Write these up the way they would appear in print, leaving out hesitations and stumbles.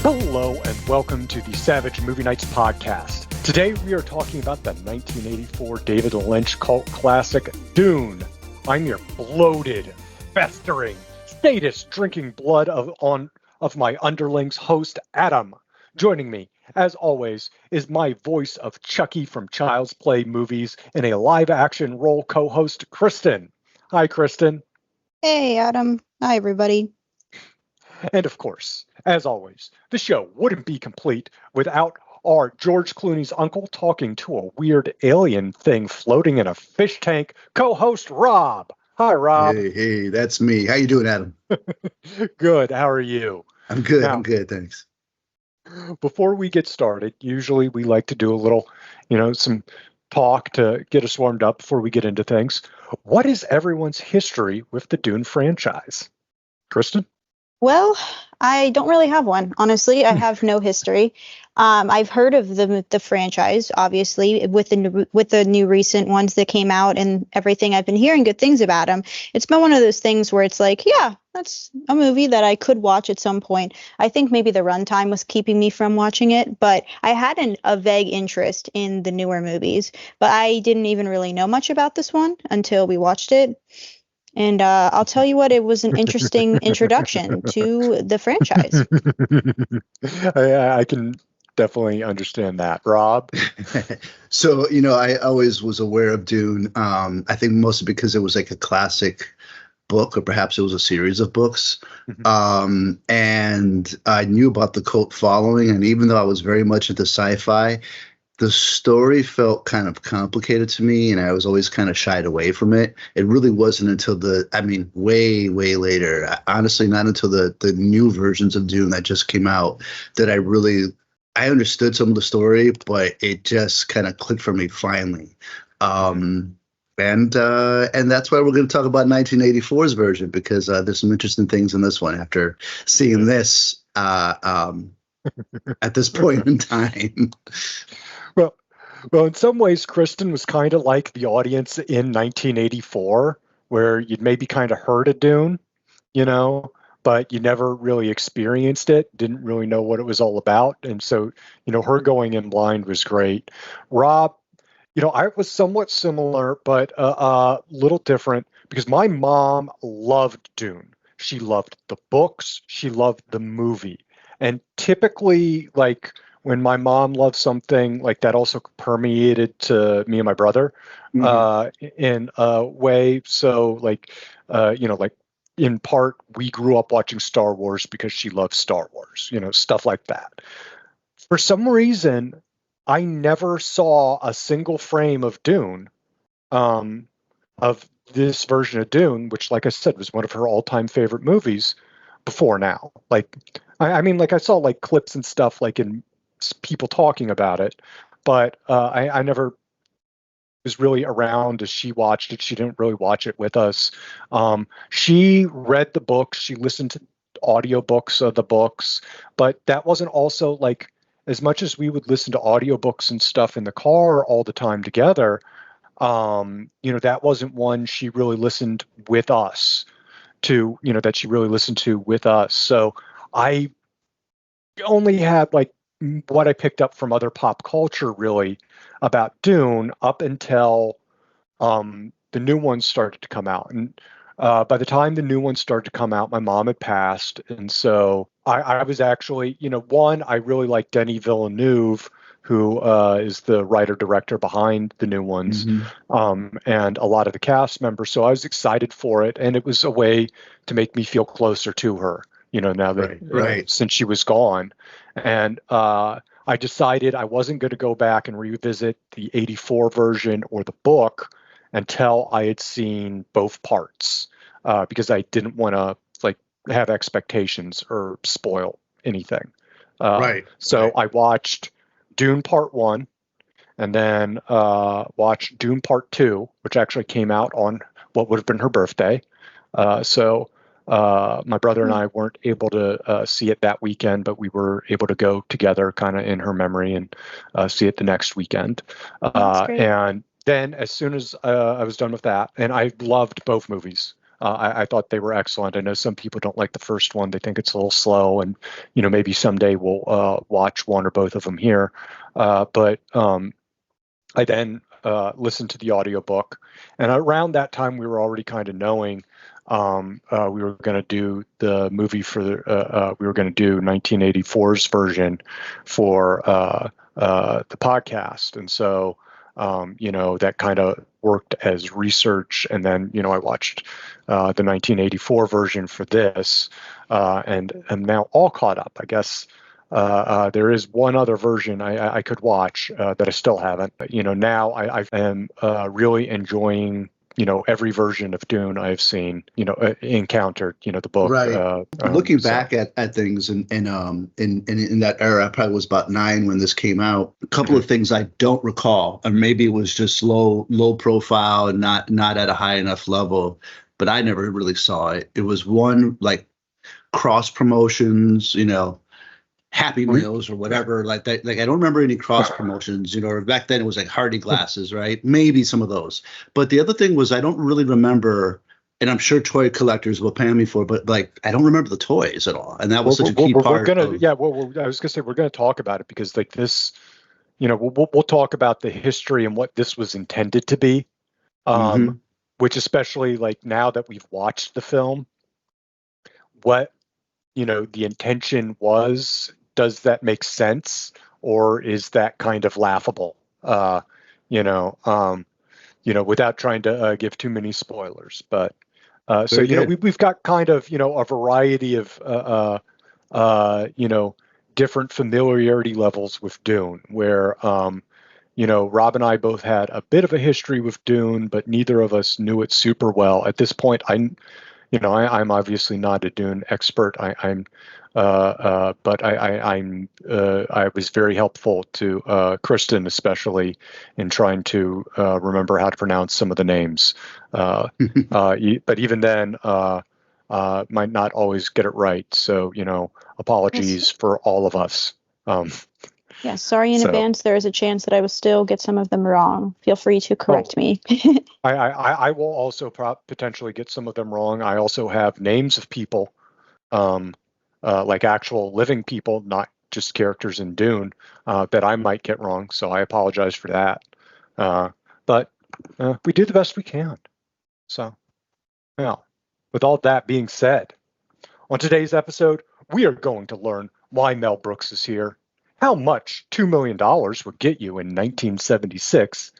Hello and welcome to the Savage Movie Nights podcast. Today we are talking about the 1984 David Lynch cult classic, Dune. I'm your bloated, festering, sadist drinking blood of my underlings host, Adam. Joining me, as always, is my voice of Chucky from Child's Play movies in a live-action role co-host, Kristen. Hi, Kristen. Hey, Adam. Hi, everybody. And of course, as always, the show wouldn't be complete without our George Clooney's uncle talking to a weird alien thing floating in a fish tank, co-host Rob. Hi, Rob. Hey, that's me. How you doing, Adam? Good. How are you? I'm good, thanks. Before we get started, usually we like to do a little, some talk to get us warmed up before we get into things. What is everyone's history with the Dune franchise? Kristen? Well, I don't really have one. Honestly, I have no history. I've heard of the franchise, obviously, with the new recent ones that came out and everything. I've been hearing good things about them. It's been one of those things where it's like, yeah, that's a movie that I could watch at some point. I think maybe the runtime was keeping me from watching it, but I had a vague interest in the newer movies. But I didn't even really know much about this one until we watched it. And I'll tell you what, it was an interesting introduction to the franchise. I can definitely understand that. Rob? So, I always was aware of Dune. I think mostly because it was like a classic book, or perhaps it was a series of books. And I knew about the cult following. And even though I was very much into sci-fi, the story felt kind of complicated to me, and I was always kind of shied away from it. It really wasn't until way, way later, honestly, not until the new versions of Dune that just came out, that I understood some of the story, but it just kind of clicked for me finally. And that's why we're going to talk about 1984's version, because there's some interesting things in this one after seeing this at this point in time. Well, in some ways, Kristen was kind of like the audience in 1984, where you'd maybe kind of heard of Dune, but you never really experienced it, didn't really know what it was all about. And so, her going in blind was great. Rob, I was somewhat similar, but a little different, because my mom loved Dune. She loved the books. She loved the movie. And typically, when my mom loved something, that also permeated to me and my brother in a way. So, in part, we grew up watching Star Wars because she loved Star Wars, stuff like that. For some reason, I never saw a single frame of Dune, of this version of Dune, which, like I said, was one of her all-time favorite movies before now. I saw clips and stuff in people talking about it, but I never was really around as she watched it. She didn't really watch it with us. She read the books. She listened to audiobooks of the books, but that wasn't also as much as we would listen to audiobooks and stuff in the car all the time together. That wasn't one she really listened with us to, that she really listened to with us. So I only had what I picked up from other pop culture really about Dune up until the new ones started to come out. And by the time the new ones started to come out, my mom had passed. And so I was actually, one, I really like Denis Villeneuve, who is the writer-director behind the new ones, and a lot of the cast members. So I was excited for it. And it was a way to make me feel closer to her, now that since she was gone. And I decided I wasn't going to go back and revisit the 84 version or the book until I had seen both parts, because I didn't want to have expectations or spoil anything. So I watched Dune Part 1 and then watched Dune Part 2, which actually came out on what would have been her birthday. So my brother and I weren't able to see it that weekend, but we were able to go together kind of in her memory and see it the next weekend. And then as soon as I was done with that, and I loved both movies. I thought they were excellent. I know some people don't like the first one; they think it's a little slow, and maybe someday we'll watch one or both of them here. But I then listened to the audiobook, and around that time, we were already kind of knowing we were going to do the movie for we were going to do 1984's version for the podcast, and so that kind of worked as research. And then I watched the 1984 version for this, and I'm now all caught up. I guess there is one other version I could watch that I still haven't. But, now I am really enjoying every version of Dune I've seen, encountered, the book. Right. Looking back at things in that era, I probably was about 9 when this came out. A couple of things I don't recall, and maybe it was just low profile and not at a high enough level, but I never really saw it. It was one like cross promotions, Happy Meals or whatever like that. Like I don't remember any cross promotions, or back then it was like Hardy glasses, right? Maybe some of those. But the other thing was I don't really remember, and I'm sure toy collectors will pay me for, but like I don't remember the toys at all, and that was such a key part. I was gonna say we're gonna talk about it because like this, we'll talk about the history and what this was intended to be, which especially like now that we've watched the film, what the intention was. Does that make sense, or is that kind of laughable? Without trying to give too many spoilers. But so we've got kind of a variety of different familiarity levels with Dune, where Rob and I both had a bit of a history with Dune, but neither of us knew it super well. At this point, I'm obviously not a Dune expert. But I was very helpful to Kristen, especially in trying to remember how to pronounce some of the names. But even then, might not always get it right. So apologies for all of us. Yeah, sorry in advance. There is a chance that I will still get some of them wrong. Feel free to correct me. I will also potentially get some of them wrong. I also have names of people, like actual living people, not just characters in Dune, that I might get wrong. So I apologize for that. But we do the best we can. So, now, with all that being said, on today's episode, we are going to learn why Mel Brooks is here, how much $2 million would get you in 1976,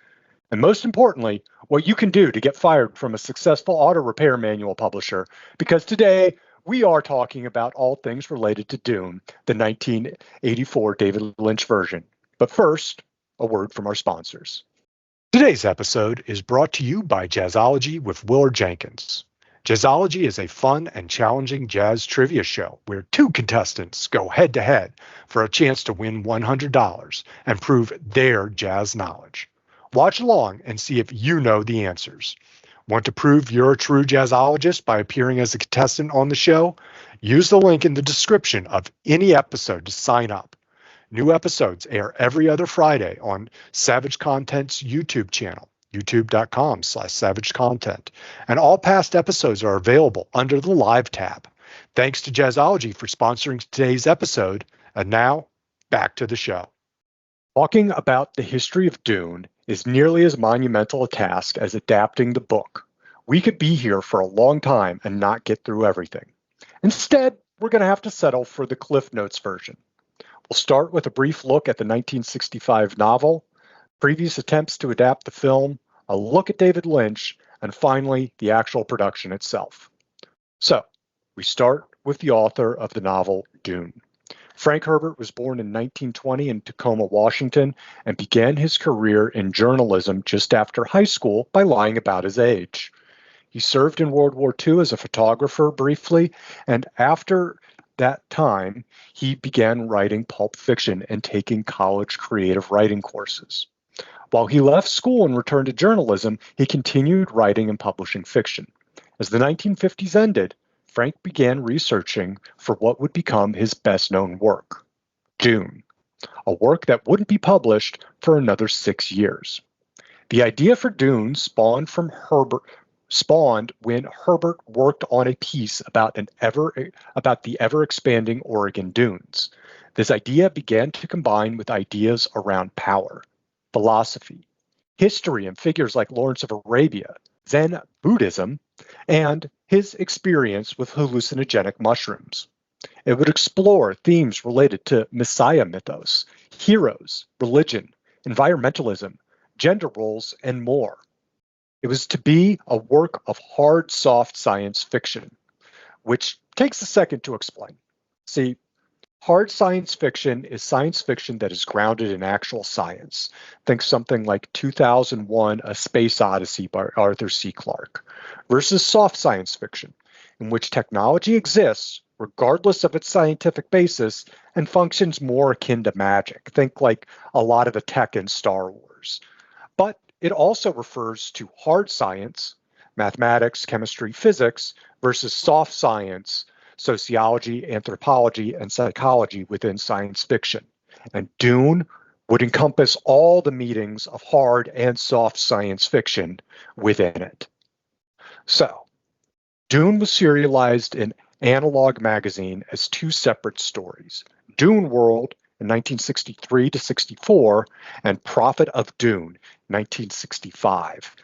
and most importantly, what you can do to get fired from a successful auto repair manual publisher, because today we are talking about all things related to Dune, the 1984 David Lynch version. But first, a word from our sponsors. Today's episode is brought to you by Jazzology with Willard Jenkins. Jazzology is a fun and challenging jazz trivia show where 2 contestants go head-to-head for a chance to win $100 and prove their jazz knowledge. Watch along and see if you know the answers. Want to prove you're a true jazzologist by appearing as a contestant on the show? Use the link in the description of any episode to sign up. New episodes air every other Friday on Savage Content's YouTube channel, youtube.com/savagecontent. And all past episodes are available under the Live tab. Thanks to Jazzology for sponsoring today's episode. And now, back to the show. Talking about the history of Dune is nearly as monumental a task as adapting the book. We could be here for a long time and not get through everything. Instead, we're going to have to settle for the Cliff Notes version. We'll start with a brief look at the 1965 novel, previous attempts to adapt the film, a look at David Lynch, and finally, the actual production itself. So, we start with the author of the novel, Dune. Frank Herbert was born in 1920 in Tacoma, Washington, and began his career in journalism just after high school by lying about his age. He served in World War II as a photographer briefly, and after that time, he began writing pulp fiction and taking college creative writing courses. While he left school and returned to journalism, he continued writing and publishing fiction. As the 1950s ended, Frank began researching for what would become his best-known work, Dune, a work that wouldn't be published for another 6 years. The idea for Dune spawned from spawned when Herbert worked on a piece about the ever-expanding Oregon dunes. This idea began to combine with ideas around power, philosophy, history, and figures like Lawrence of Arabia, Zen Buddhism, and his experience with hallucinogenic mushrooms. It would explore themes related to Messiah mythos, heroes, religion, environmentalism, gender roles, and more. It was to be a work of hard, soft science fiction, which takes a second to explain. See, hard science fiction is science fiction that is grounded in actual science. Think something like 2001: A Space Odyssey by Arthur C. Clarke, versus soft science fiction, in which technology exists regardless of its scientific basis and functions more akin to magic. Think like a lot of the tech in Star Wars. But it also refers to hard science, mathematics, chemistry, physics, versus soft science, sociology, anthropology, and psychology within science fiction. And Dune would encompass all the meetings of hard and soft science fiction within it. So, Dune was serialized in Analog magazine as two separate stories: Dune World in 1963 to 64 and Prophet of Dune 1965.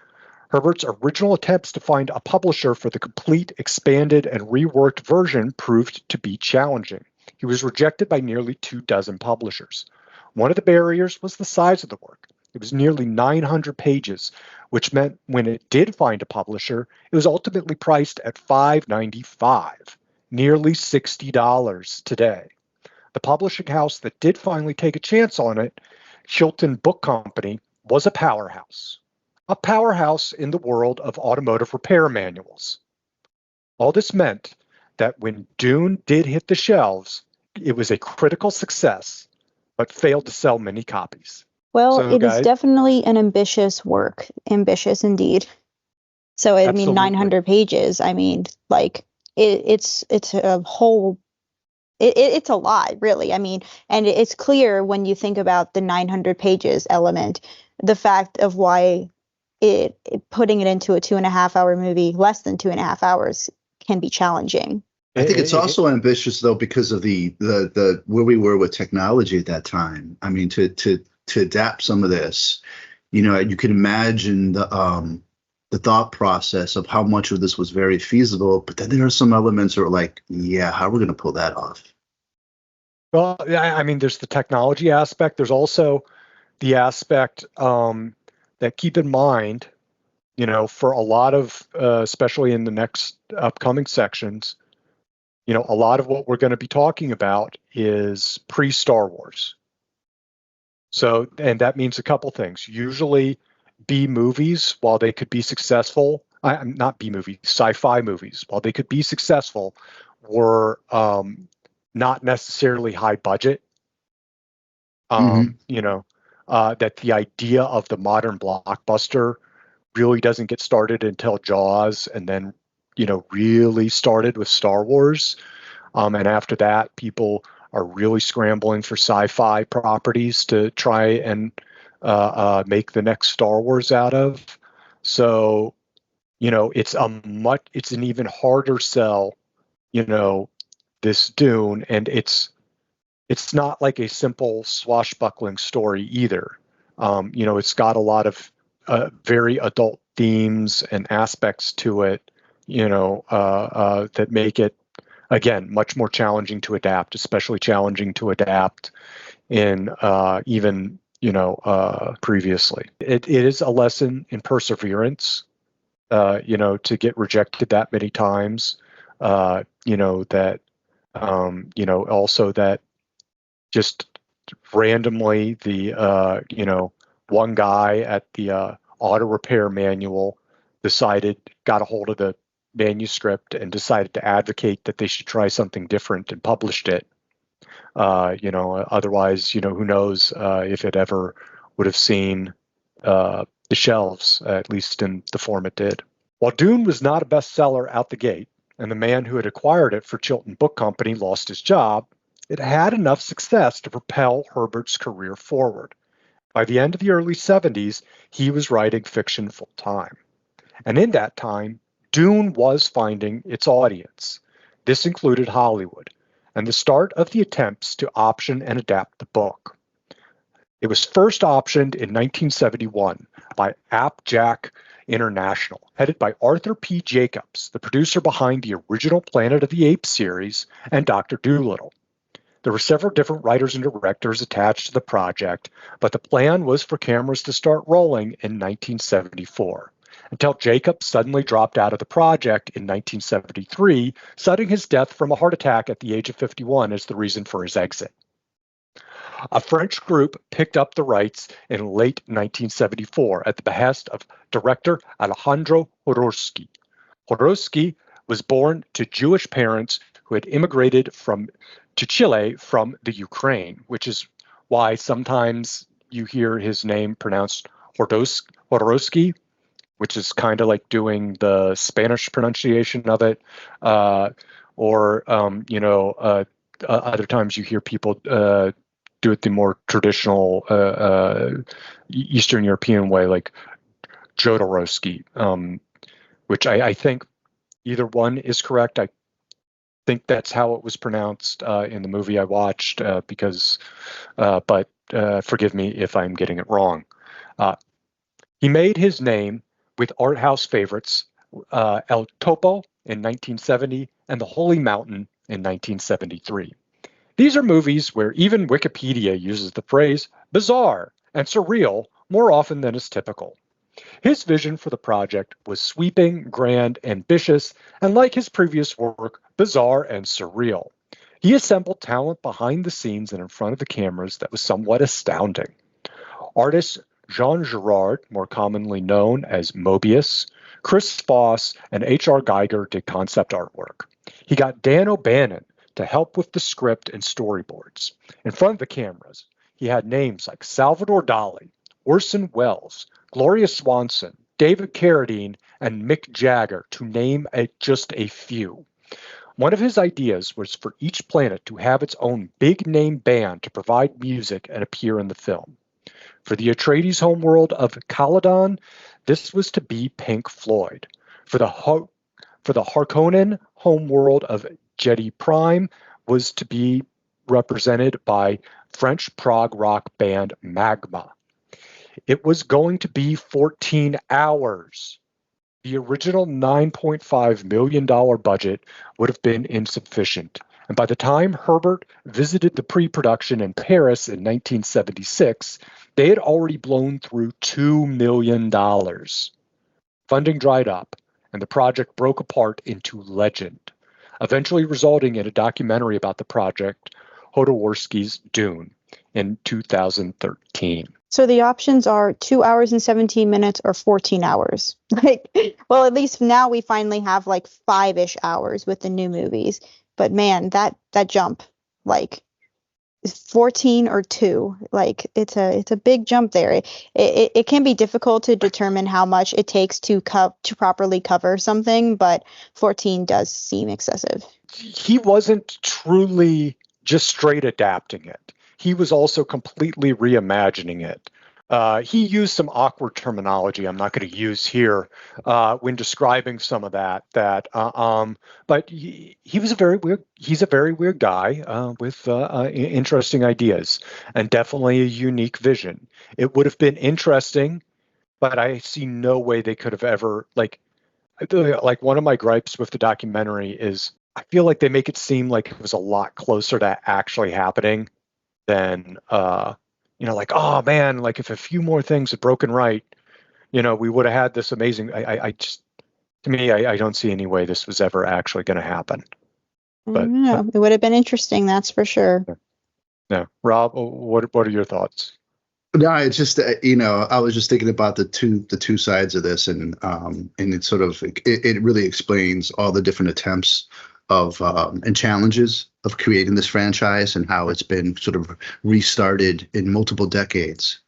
Herbert's original attempts to find a publisher for the complete, expanded, and reworked version proved to be challenging. He was rejected by nearly 24 publishers. One of the barriers was the size of the work. It was nearly 900 pages, which meant when it did find a publisher, it was ultimately priced at $5.95, nearly $60 today. The publishing house that did finally take a chance on it, Chilton Book Company, was a powerhouse in the world of automotive repair manuals. All this meant that when Dune did hit the shelves, it was a critical success, but failed to sell many copies. Well, So, it is guys, definitely an ambitious work. Ambitious indeed. So, I mean, absolutely. 900 pages. I mean, like, it's a whole, it's a lot, really. I mean, and it's clear when you think about the 900 pages element, the fact of why putting it into a 2.5 hour movie, less than 2.5 hours, can be challenging. I think it's also ambitious though because of the where we were with technology at that time. I mean, to adapt some of this, you can imagine the thought process of how much of this was very feasible, but then there are some elements that are like, yeah, how are we going to pull that off? Well, I mean, there's the technology aspect. There's also the aspect that keep in mind, for a lot of, especially in the next upcoming sections, a lot of what we're going to be talking about is pre-Star Wars. So, and that means a couple things. Usually B movies, while they could be successful, not B movies, sci-fi movies, while they could be successful, were not necessarily high budget. That the idea of the modern blockbuster really doesn't get started until Jaws, and then, really started with Star Wars. And after that, people are really scrambling for sci-fi properties to try and make the next Star Wars out of. So, it's an even harder sell, this Dune, and it's not like a simple swashbuckling story either. It's got a lot of very adult themes and aspects to it, that make it, again, much more challenging to adapt, especially challenging to adapt in even, previously. It is a lesson in perseverance, to get rejected that many times, that, also that just randomly the, one guy at the auto repair manual got a hold of the manuscript and decided to advocate that they should try something different and published it. Otherwise, who knows if it ever would have seen the shelves, at least in the form it did. While Dune was not a bestseller out the gate, and the man who had acquired it for Chilton Book Company lost his job, it had enough success to propel Herbert's career forward. By the end of the early 70s, he was writing fiction full-time. And in that time, Dune was finding its audience. This included Hollywood, and the start of the attempts to option and adapt the book. It was first optioned in 1971 by Apjack International, headed by Arthur P. Jacobs, the producer behind the original Planet of the Apes series and Dr. Dolittle. There were several different writers and directors attached to the project, but the plan was for cameras to start rolling in 1974, until Jacobs suddenly dropped out of the project in 1973, citing his death from a heart attack at the age of 51 as the reason for his exit. A French group picked up the rights in late 1974 at the behest of director Alejandro Jodorowsky. Jodorowsky was born to Jewish parents who had immigrated to Chile from the Ukraine, which is why sometimes you hear his name pronounced Jodorowsky, which is kind of like doing the Spanish pronunciation of it, other times you hear people do it the more traditional Eastern European way, like Jodorowsky, which I think either one is correct. I think that's how it was pronounced in the movie I watched, but forgive me if I'm getting it wrong. He made his name with art house favorites El Topo in 1970 and The Holy Mountain in 1973. These are movies where even Wikipedia uses the phrase bizarre and surreal more often than is typical. His vision for the project was sweeping, grand, ambitious, and like his previous work, bizarre and surreal. He assembled talent behind the scenes and in front of the cameras that was somewhat astounding. Artists Jean Girard, more commonly known as Mobius, Chris Foss, and H.R. Geiger did concept artwork. He got Dan O'Bannon to help with the script and storyboards. In front of the cameras, he had names like Salvador Dali, Orson Welles, Gloria Swanson, David Carradine, and Mick Jagger, to name just a few. One of his ideas was for each planet to have its own big-name band to provide music and appear in the film. For the Atreides homeworld of Caladan, this was to be Pink Floyd. For the Harkonnen homeworld of Jedi Prime was to be represented by French prog rock band Magma. It was going to be 14 hours. The original $9.5 million budget would have been insufficient. And by the time Herbert visited the pre-production in Paris in 1976, they had already blown through $2 million. Funding dried up, and the project broke apart into legend, eventually resulting in a documentary about the project, Jodorowsky's Dune, in 2013. So the options are 2 hours and 17 minutes or 14 hours. Well, at least now we finally have like 5-ish hours with the new movies. But man, that jump, like 14 or 2, like it's a big jump there. It can be difficult to determine how much it takes to properly cover something, but 14 does seem excessive. He wasn't truly just straight adapting it. He was also completely reimagining it. He used some awkward terminology I'm not going to use here when describing some of that. But he was a very weird. He's a very weird guy with interesting ideas and definitely a unique vision. It would have been interesting, but I see no way they could have ever like one of my gripes with the documentary is I feel like they make it seem like it was a lot closer to actually happening than like, oh man, like if a few more things had broken right, we would have had this amazing. I don't see any way this was ever actually going to happen. But it would have been interesting, that's for sure. Yeah. Rob, what are your thoughts? No, it's just I was just thinking about the two sides of this, and it sort of it really explains all the different attempts of and challenges of creating this franchise and how it's been sort of restarted in multiple decades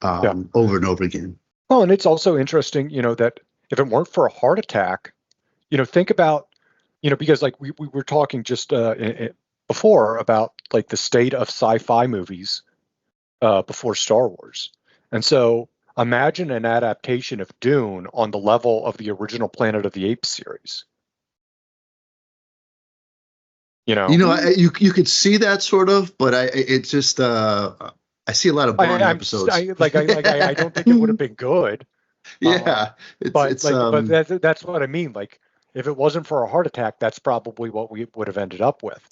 over and over again. Well, and it's also interesting, that if it weren't for a heart attack, think about, because like we were talking just before about like the state of sci-fi movies before Star Wars. And so imagine an adaptation of Dune on the level of the original Planet of the Apes series. You know, you could see that sort of, but it just I see a lot of Barney episodes. I don't think it would have been good. Yeah, but that's what I mean. Like, if it wasn't for a heart attack, that's probably what we would have ended up with.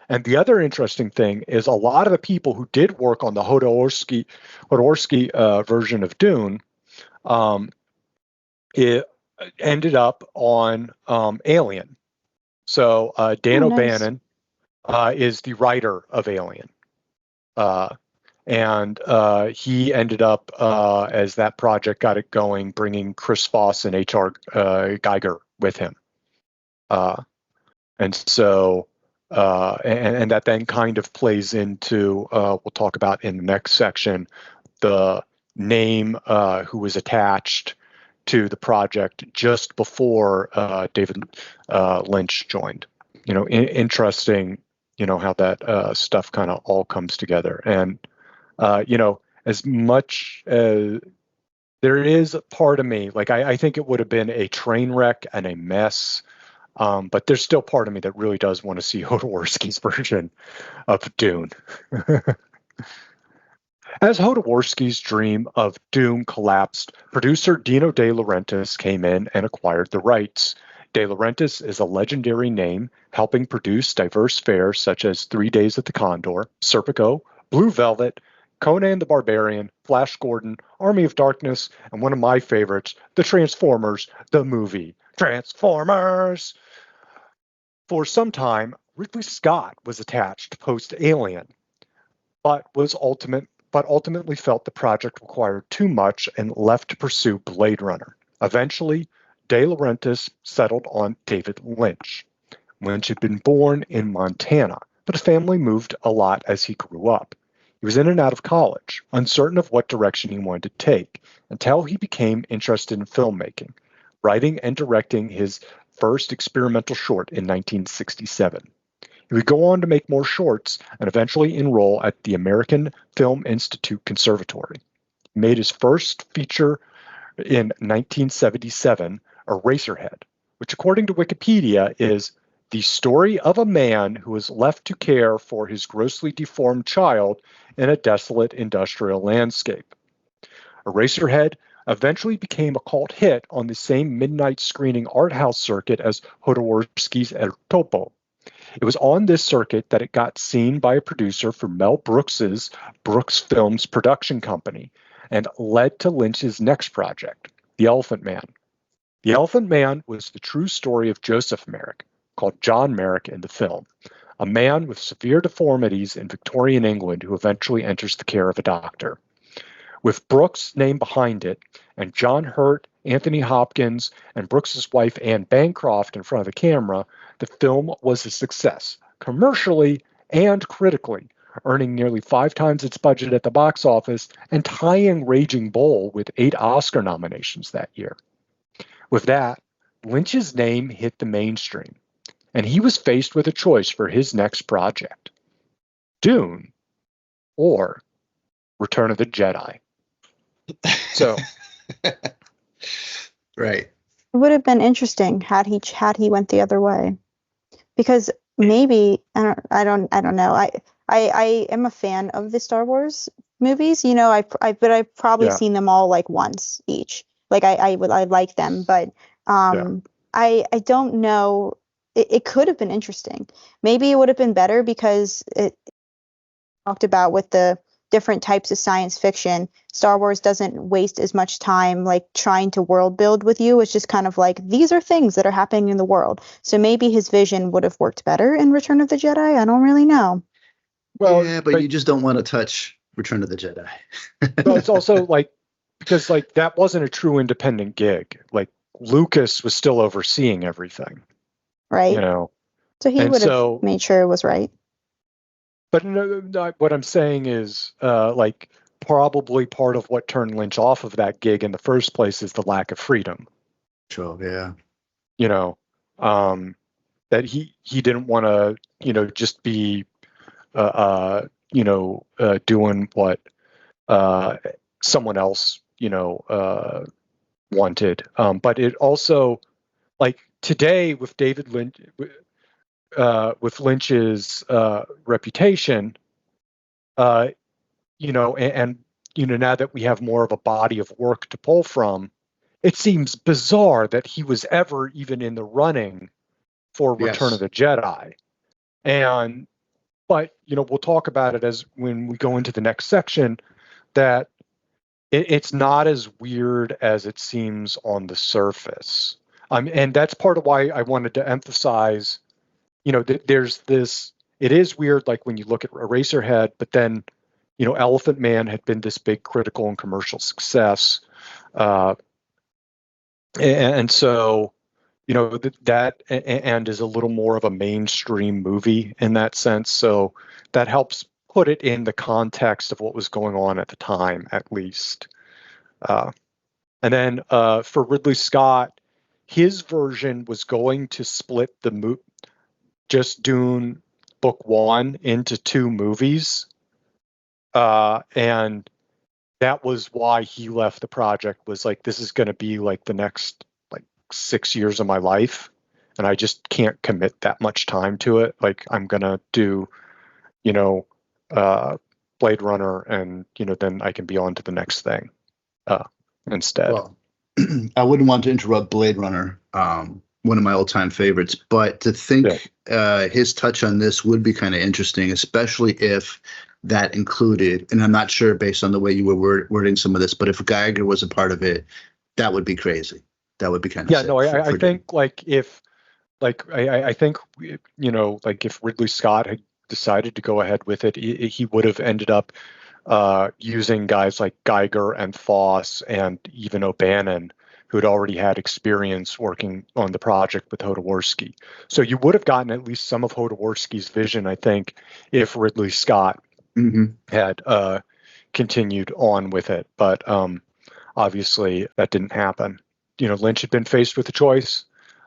And the other interesting thing is a lot of the people who did work on the Jodorowsky version of Dune, it ended up on Alien. So Dan O'Bannon is the writer of Alien. And he ended up, as that project got it going, bringing Chris Foss and H.R. Geiger with him. And so, and that then kind of plays into, we'll talk about in the next section, the name who was attached to the project just before David Lynch joined. You know, interesting, you know, how that stuff kind of all comes together. And, you know, as much as there is a part of me, like I think it would have been a train wreck and a mess. But there's still part of me that really does want to see Jodorowsky's version of Dune. As Jodorowsky's dream of Dune collapsed, producer Dino De Laurentiis came in and acquired the rights. De Laurentiis is a legendary name, helping produce diverse fares such as 3 Days at the Condor, Serpico, Blue Velvet, Conan the Barbarian, Flash Gordon, Army of Darkness, and one of my favorites, The Transformers, the movie. Transformers! For some time, Ridley Scott was attached post-Alien, but ultimately felt the project required too much and left to pursue Blade Runner. Eventually, De Laurentiis settled on David Lynch. Lynch had been born in Montana, but his family moved a lot as he grew up. He was in and out of college, uncertain of what direction he wanted to take, until he became interested in filmmaking, writing and directing his first experimental short in 1967. He would go on to make more shorts and eventually enroll at the American Film Institute Conservatory. He made his first feature in 1977, Eraserhead, which according to Wikipedia is the story of a man who is left to care for his grossly deformed child in a desolate industrial landscape. Eraserhead eventually became a cult hit on the same midnight screening art house circuit as Jodorowsky's El Topo. It was on this circuit that it got seen by a producer for Mel Brooks's Brooks Films production company and led to Lynch's next project, The Elephant Man. The Elephant Man was the true story of Joseph Merrick, called John Merrick in the film, a man with severe deformities in Victorian England who eventually enters the care of a doctor. With Brooks' name behind it, and John Hurt, Anthony Hopkins, and Brooks's wife Anne Bancroft in front of the camera, the film was a success, commercially and critically, earning nearly 5 times its budget at the box office and tying Raging Bull with 8 Oscar nominations that year. With that, Lynch's name hit the mainstream, and he was faced with a choice for his next project: Dune or Return of the Jedi. So, right. It would have been interesting had he went the other way, because maybe I don't know. I am a fan of the Star Wars movies. You know, but I've probably seen them all like once each. Like I like them, but I don't know. It could have been interesting. Maybe it would have been better because it talked about with the different types of science fiction. Star Wars doesn't waste as much time like trying to world build with you. It's just kind of like, these are things that are happening in the world. So maybe his vision would have worked better in Return of the Jedi. I don't really know. Well, yeah, but you just don't want to touch Return of the Jedi. But it's also like, because like that wasn't a true independent gig. Like Lucas was still overseeing everything. Right. You know. So he would have made sure it was right. But no, what I'm saying is, like, probably part of what turned Lynch off of that gig in the first place is the lack of freedom. Sure, yeah. You know, that he didn't want to, you know, just be, doing what someone else, wanted. But it also, like today with David Lynch, with Lynch's reputation, and now that we have more of a body of work to pull from, it seems bizarre that he was ever even in the running for Return of Yes. the Jedi. But we'll talk about it as when we go into the next section, that it's not as weird as it seems on the surface. And that's part of why I wanted to emphasize, there's this, it is weird, like when you look at Eraserhead, but then, Elephant Man had been this big critical and commercial success. And so, that and is a little more of a mainstream movie in that sense. So that helps put it in the context of what was going on at the time, at least. And then for Ridley Scott, his version was going to split just Dune Book One into two movies. And that was why he left the project, was like, this is going to be like the next 6 years of my life, and I just can't commit that much time to it. Like, I'm going to do, Blade Runner, and, then I can be on to the next thing instead. Well, I wouldn't want to interrupt Blade Runner, one of my all-time favorites, but to think his touch on this would be kind of interesting, especially if that included, and I'm not sure based on the way you were wording some of this, but if Geiger was a part of it, that would be crazy. That would be kind of I think I think if Ridley Scott had decided to go ahead with it, he would have ended up using guys like Geiger and Foss and even O'Bannon, who had already had experience working on the project with Jodorowsky. So you would have gotten at least some of Jodorowsky's vision, I think, if Ridley Scott had continued on with it. But obviously that didn't happen. Lynch had been faced with a choice.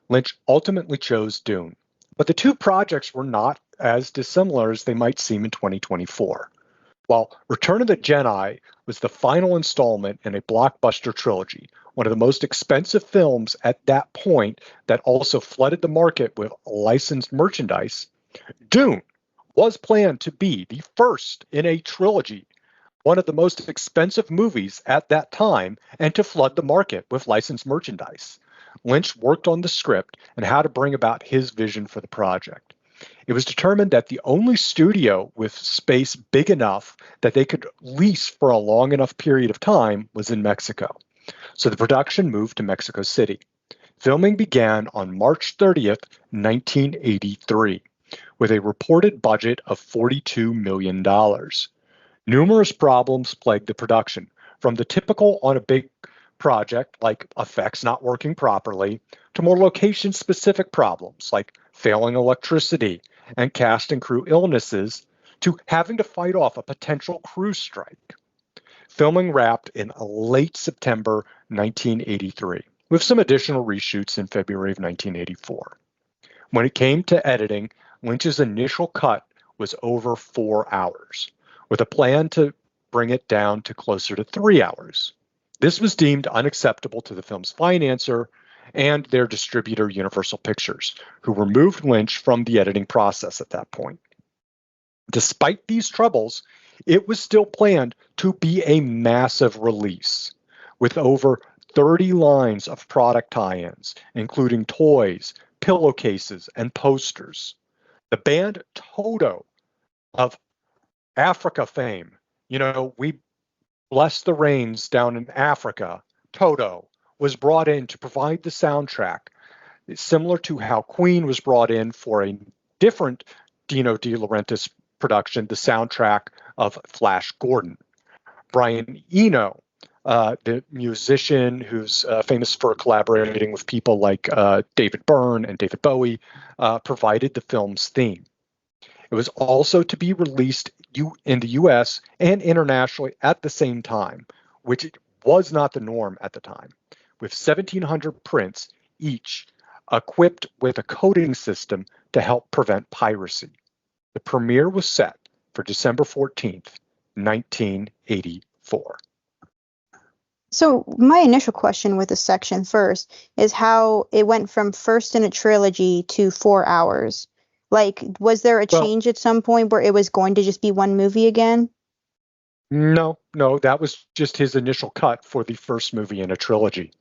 Lynch ultimately chose Dune. But the two projects were not as dissimilar as they might seem in 2024. While Return of the Jedi was the final installment in a blockbuster trilogy, one of the most expensive films at that point that also flooded the market with licensed merchandise, Dune was planned to be the first in a trilogy, one of the most expensive movies at that time, and to flood the market with licensed merchandise. Lynch worked on the script and how to bring about his vision for the project. It was determined that the only studio with space big enough that they could lease for a long enough period of time was in Mexico. So the production moved to Mexico City. Filming began on March 30th, 1983, with a reported budget of $42 million. Numerous problems plagued the production, from the typical on a big project, like effects not working properly, to more location-specific problems, like failing electricity and cast and crew illnesses, to having to fight off a potential crew strike. Filming wrapped in late September 1983, with some additional reshoots in February of 1984. When it came to editing, Lynch's initial cut was over 4 hours, with a plan to bring it down to closer to 3 hours. This was deemed unacceptable to the film's financer and their distributor, Universal Pictures, who removed Lynch from the editing process at that point. Despite these troubles, it was still planned to be a massive release, with over 30 lines of product tie-ins, including toys, pillowcases, and posters. The band Toto, of Africa fame, we bless the rains down in Africa, Toto, was brought in to provide the soundtrack, similar to how Queen was brought in for a different Dino De Laurentiis production, the soundtrack of Flash Gordon. Brian Eno, the musician who's famous for collaborating with people like David Byrne and David Bowie, provided the film's theme. It was also to be released in the US and internationally at the same time, which was not the norm at the time, with 1,700 prints each equipped with a coding system to help prevent piracy. The premiere was set for December 14th, 1984. So my initial question with this section first is how it went from first in a trilogy to 4 hours. Like, was there a Well, change at some point where it was going to just be one movie again? no, that was just his initial cut for the first movie in a trilogy.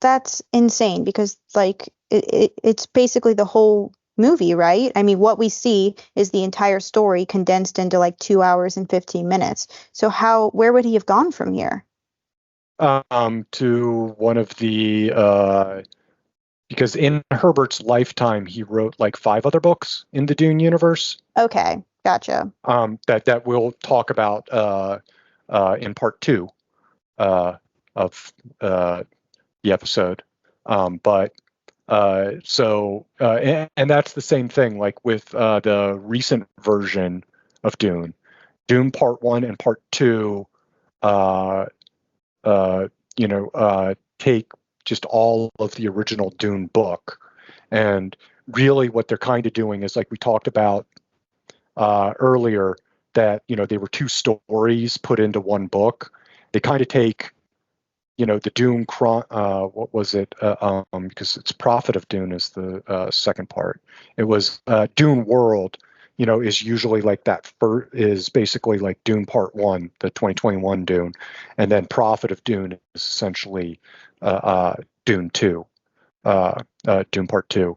That's insane because like it's basically the whole movie, right? I mean, what we see is the entire story condensed into like 2 hours and 15 minutes. So where would he have gone from here? To one of the because in Herbert's lifetime he wrote like 5 other books in the Dune universe. Okay, gotcha. That we'll talk about in part 2 of the episode. But and that's the same thing like with the recent version of Dune Part 1 and Part 2 uh, take just all of the original Dune book. And really what they're kind of doing is like we talked about earlier, that, they were 2 stories put into one book. They kind of take, the Dune, what was it? Because it's Prophet of Dune is the second part. It was Dune World, is usually like that is basically like Dune Part 1, the 2021 Dune. And then Prophet of Dune is essentially Dune 2, Dune Part 2.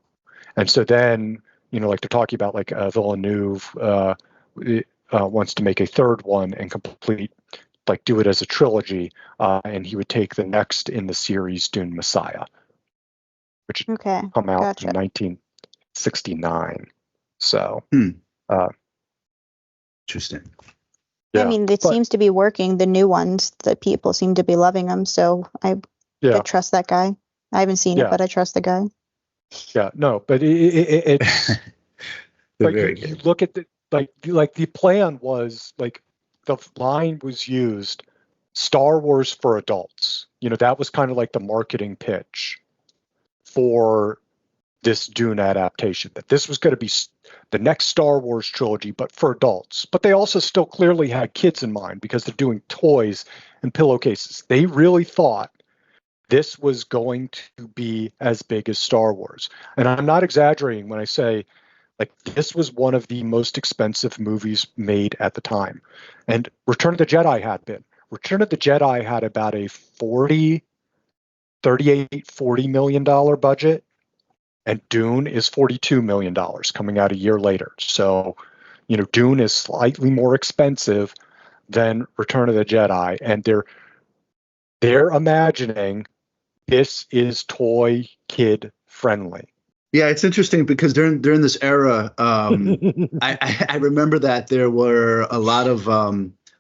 And so then, like they're talking about like Villeneuve wants to make a third one and do it as a trilogy, and he would take the next in the series, Dune Messiah, which Okay, come out gotcha. in 1969. So, Interesting. I mean, it seems to be working. The new ones, the people seem to be loving them, so I trust that guy. I haven't seen it, but I trust the guy. Yeah, no, but it's like you look at the the plan was like the line was used, Star Wars for adults. That was kind of like the marketing pitch for this Dune adaptation, that this was going to be the next Star Wars trilogy, but for adults. But they also still clearly had kids in mind because they're doing toys and pillowcases. They really thought this was going to be as big as Star Wars. And I'm not exaggerating when I say, like, this was one of the most expensive movies made at the time. And Return of the Jedi had been. Return of the Jedi had about a $40 million budget. And Dune is $42 million coming out a year later. So, Dune is slightly more expensive than Return of the Jedi. And they're imagining this is toy kid friendly. Yeah, it's interesting because during this era, I remember that there were a lot of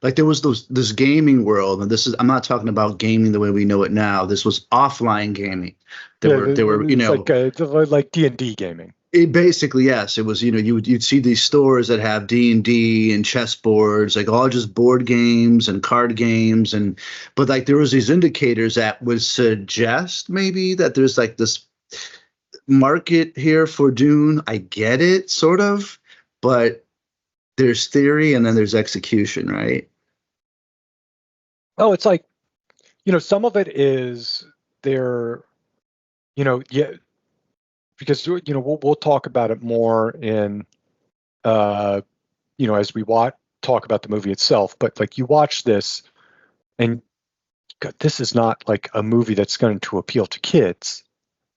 like there was this gaming world, and I'm not talking about gaming the way we know it now. This was offline gaming. There were like D&D gaming. It basically, yes, it was, you'd see these stores that have D&D and chessboards, like all just board games and card games, but like there was these indicators that would suggest maybe that there's like this market here for Dune. I get it, sort of, but there's theory and then there's execution, right? Oh, it's like, some of it is there, because we'll talk about it more in as we talk about the movie itself. But like you watch this, and God, this is not like a movie that's going to appeal to kids.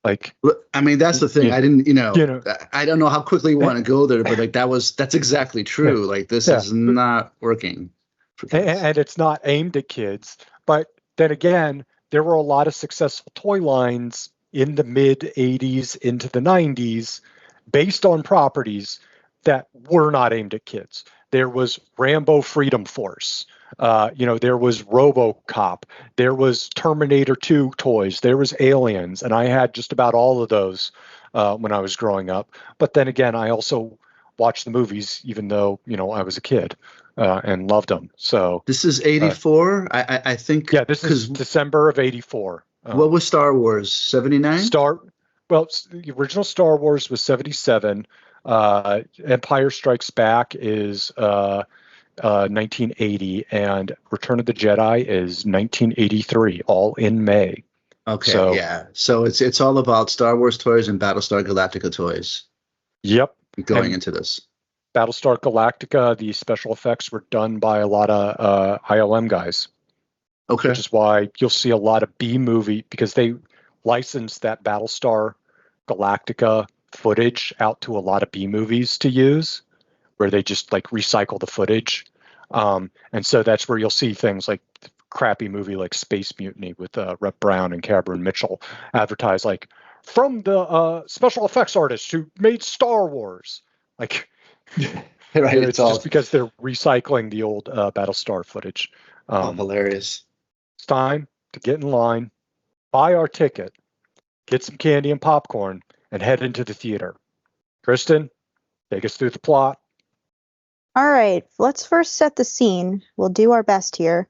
Like, I mean, that's the thing. I didn't, I don't know how quickly you want to go there, but like that's exactly true. Like this is not working for kids. And it's not aimed at kids. But then again, there were a lot of successful toy lines in the mid 80s into the 90s based on properties that were not aimed at kids. There was Rambo Freedom Force. There was RoboCop. There was Terminator 2 toys. There was Aliens. And I had just about all of those when I was growing up. But then again, I also watched the movies, even though, I was a kid and loved them. So this is 84, I think. Yeah, this is December of 84. What was Star Wars? 79? The original Star Wars was 77. Empire Strikes Back is 1980, and Return of the Jedi is 1983, all in May. Okay, So, yeah. So it's all about Star Wars toys and Battlestar Galactica toys yep. going And into this. Battlestar Galactica, the special effects were done by a lot of ILM guys, Okay. which is why you'll see a lot of B movie, because they licensed that Battlestar Galactica footage out to a lot of B movies to use, where they just like recycle the footage. And so that's where you'll see things like crappy movie like Space Mutiny with Rep Brown and Cameron Mitchell advertised like from the special effects artist who made Star Wars. Like, Right, you know, it's it's just because they're recycling the old Battlestar footage. hilarious. It's time to get in line, buy our ticket, get some candy and popcorn, and head into the theater. Kristen, take us through the plot. All right, let's first set the scene. We'll do our best here.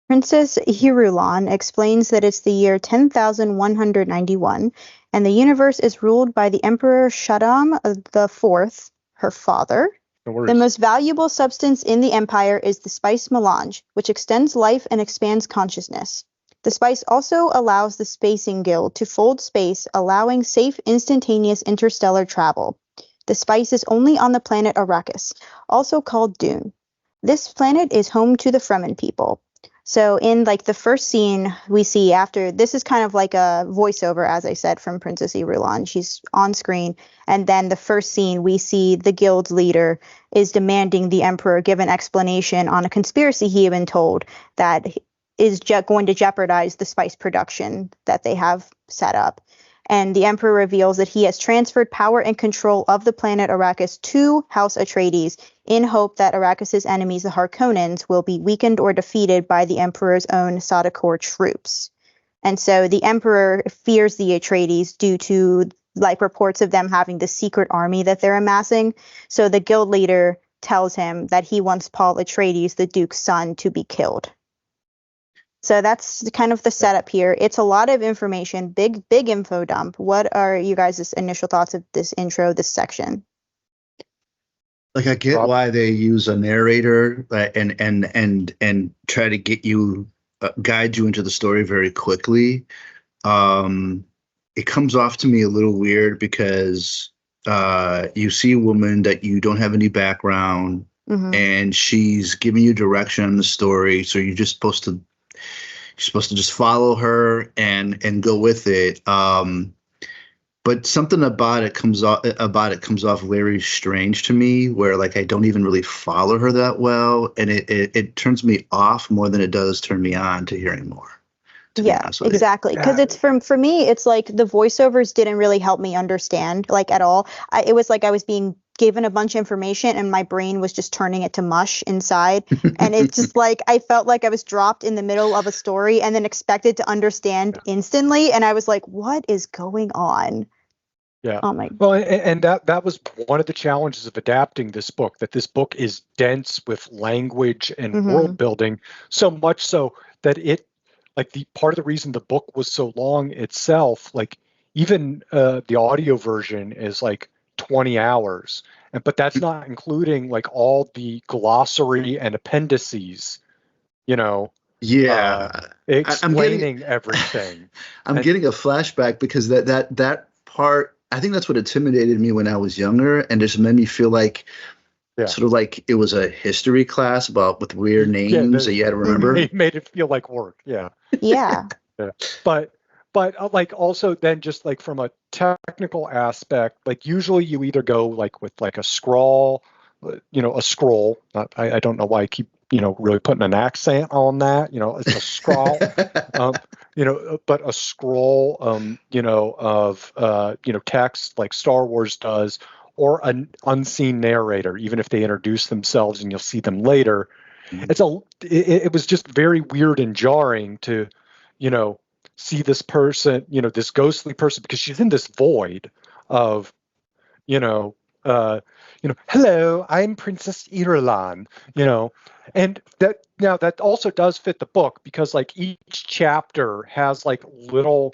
Princess Irulan explains that it's the year 10,191, and the universe is ruled by the Emperor Shaddam IV, her father. No worries. The most valuable substance in the empire is the spice melange, which extends life and expands consciousness. The spice also allows the Spacing Guild to fold space, allowing safe, instantaneous interstellar travel. The spice is only on the planet Arrakis, also called Dune. This planet is home to the Fremen people. So in like the first scene we see after, this is kind of like a voiceover, as I said, from Princess Irulan. She's on screen. And then the first scene we see the guild leader is demanding the emperor give an explanation on a conspiracy he had been told that is going to jeopardize the spice production that they have set up. And the emperor reveals that he has transferred power and control of the planet Arrakis to House Atreides in hope that Arrakis' enemies, the Harkonnens, will be weakened or defeated by the emperor's own Sadakor troops. And so the emperor fears the Atreides due to like reports of them having the secret army that they're amassing. So the guild leader tells him that he wants Paul Atreides, the Duke's son, to be killed. So that's kind of the setup here. It's a lot of information, big info dump. What are you guys' initial thoughts of this intro, this section? Like, I get why they use a narrator and try to get you guide you into the story very quickly. It comes off to me a little weird because you see a woman that you don't have any background, and she's giving you direction on the story, so you're supposed to just follow her and go with it. But something about it comes off very strange to me, where like I don't even really follow her that well, and it turns me off more than it does turn me on to hearing more. Yeah, exactly. Because it's for me, it's like the voiceovers didn't really help me understand like at all. It was like I was being given a bunch of information and my brain was just turning it to mush inside. And it's just like I felt like I was dropped in the middle of a story and then expected to understand instantly. And I was like, what is going on? Yeah. Oh my. Well, and that was one of the challenges of adapting this book, that this book is dense with language and world building, so much so that it, like, the part of the reason the book was so long itself, like even the audio version is like 20 hours, but that's not including like all the glossary and appendices, you know. Explaining everything. I'm getting a flashback because that part, I think that's what intimidated me when I was younger, and just made me feel like sort of like it was a history class with weird names that you had to remember. It made it feel like work. Yeah. But like also then just like from a technical aspect, like usually you either go like with like a scroll. I don't know why I keep really putting an accent on that. It's a scroll. But a scroll, of text like Star Wars does, or an unseen narrator, even if they introduce themselves and you'll see them later. It was just very weird and jarring to, see this person, this ghostly person, because she's in this void of, hello, I'm Princess Irulan, and that also does fit the book, because like each chapter has like little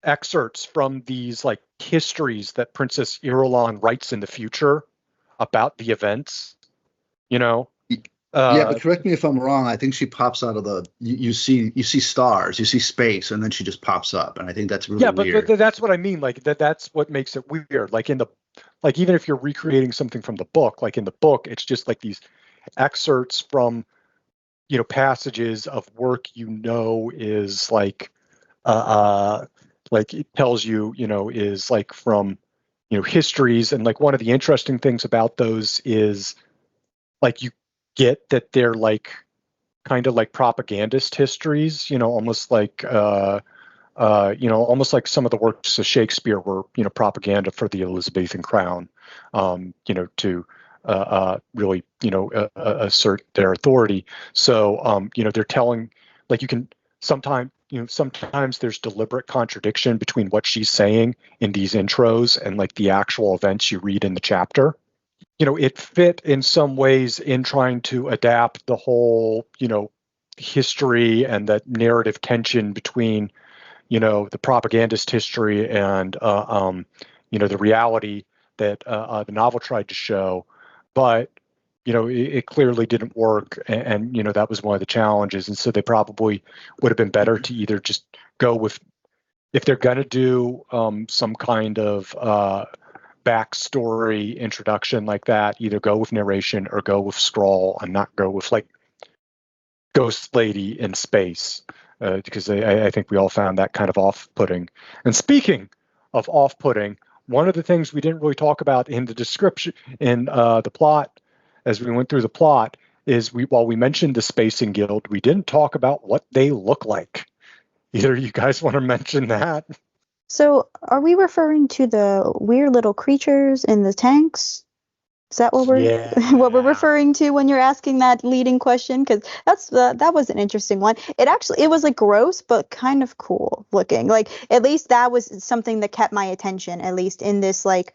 excerpts from these like histories that Princess Irulan writes in the future about the events, Yeah, Uh, but correct me if I'm wrong. I think she pops out of the. You see stars, you see space, and then she just pops up, and I think that's really yeah, but weird. that's what I mean. Like that's what makes it weird. Like in the like even if you're recreating something from the book, like in the book, it's just like these excerpts from passages of work is like it tells is like from histories. And like one of the interesting things about those is like you get that they're like kind of like propagandist histories, almost like some of the works of Shakespeare were propaganda for the Elizabethan crown, to really assert their authority. So they're telling, like, you can sometimes there's deliberate contradiction between what she's saying in these intros and like the actual events you read in the chapter. It fit in some ways in trying to adapt the whole history and that narrative tension between the propagandist history and the reality that the novel tried to show. But it clearly didn't work, and that was one of the challenges. And so they probably would have been better to either just go with, if they're going to do some kind of backstory introduction like that, either go with narration or go with scroll and not go with like Ghost Lady in space, because I think we all found that kind of off-putting. And speaking of off-putting, one of the things we didn't really talk about in the description in the plot, as we went through the plot, is while we mentioned the Spacing Guild, we didn't talk about what they look like. Either you guys want to mention that? So, are we referring to the weird little creatures in the tanks? Is that what we're what we're Yeah. referring to when you're asking that leading question? Because that was an interesting one. It was like gross, but kind of cool looking. Like at least that was something that kept my attention. At least in this like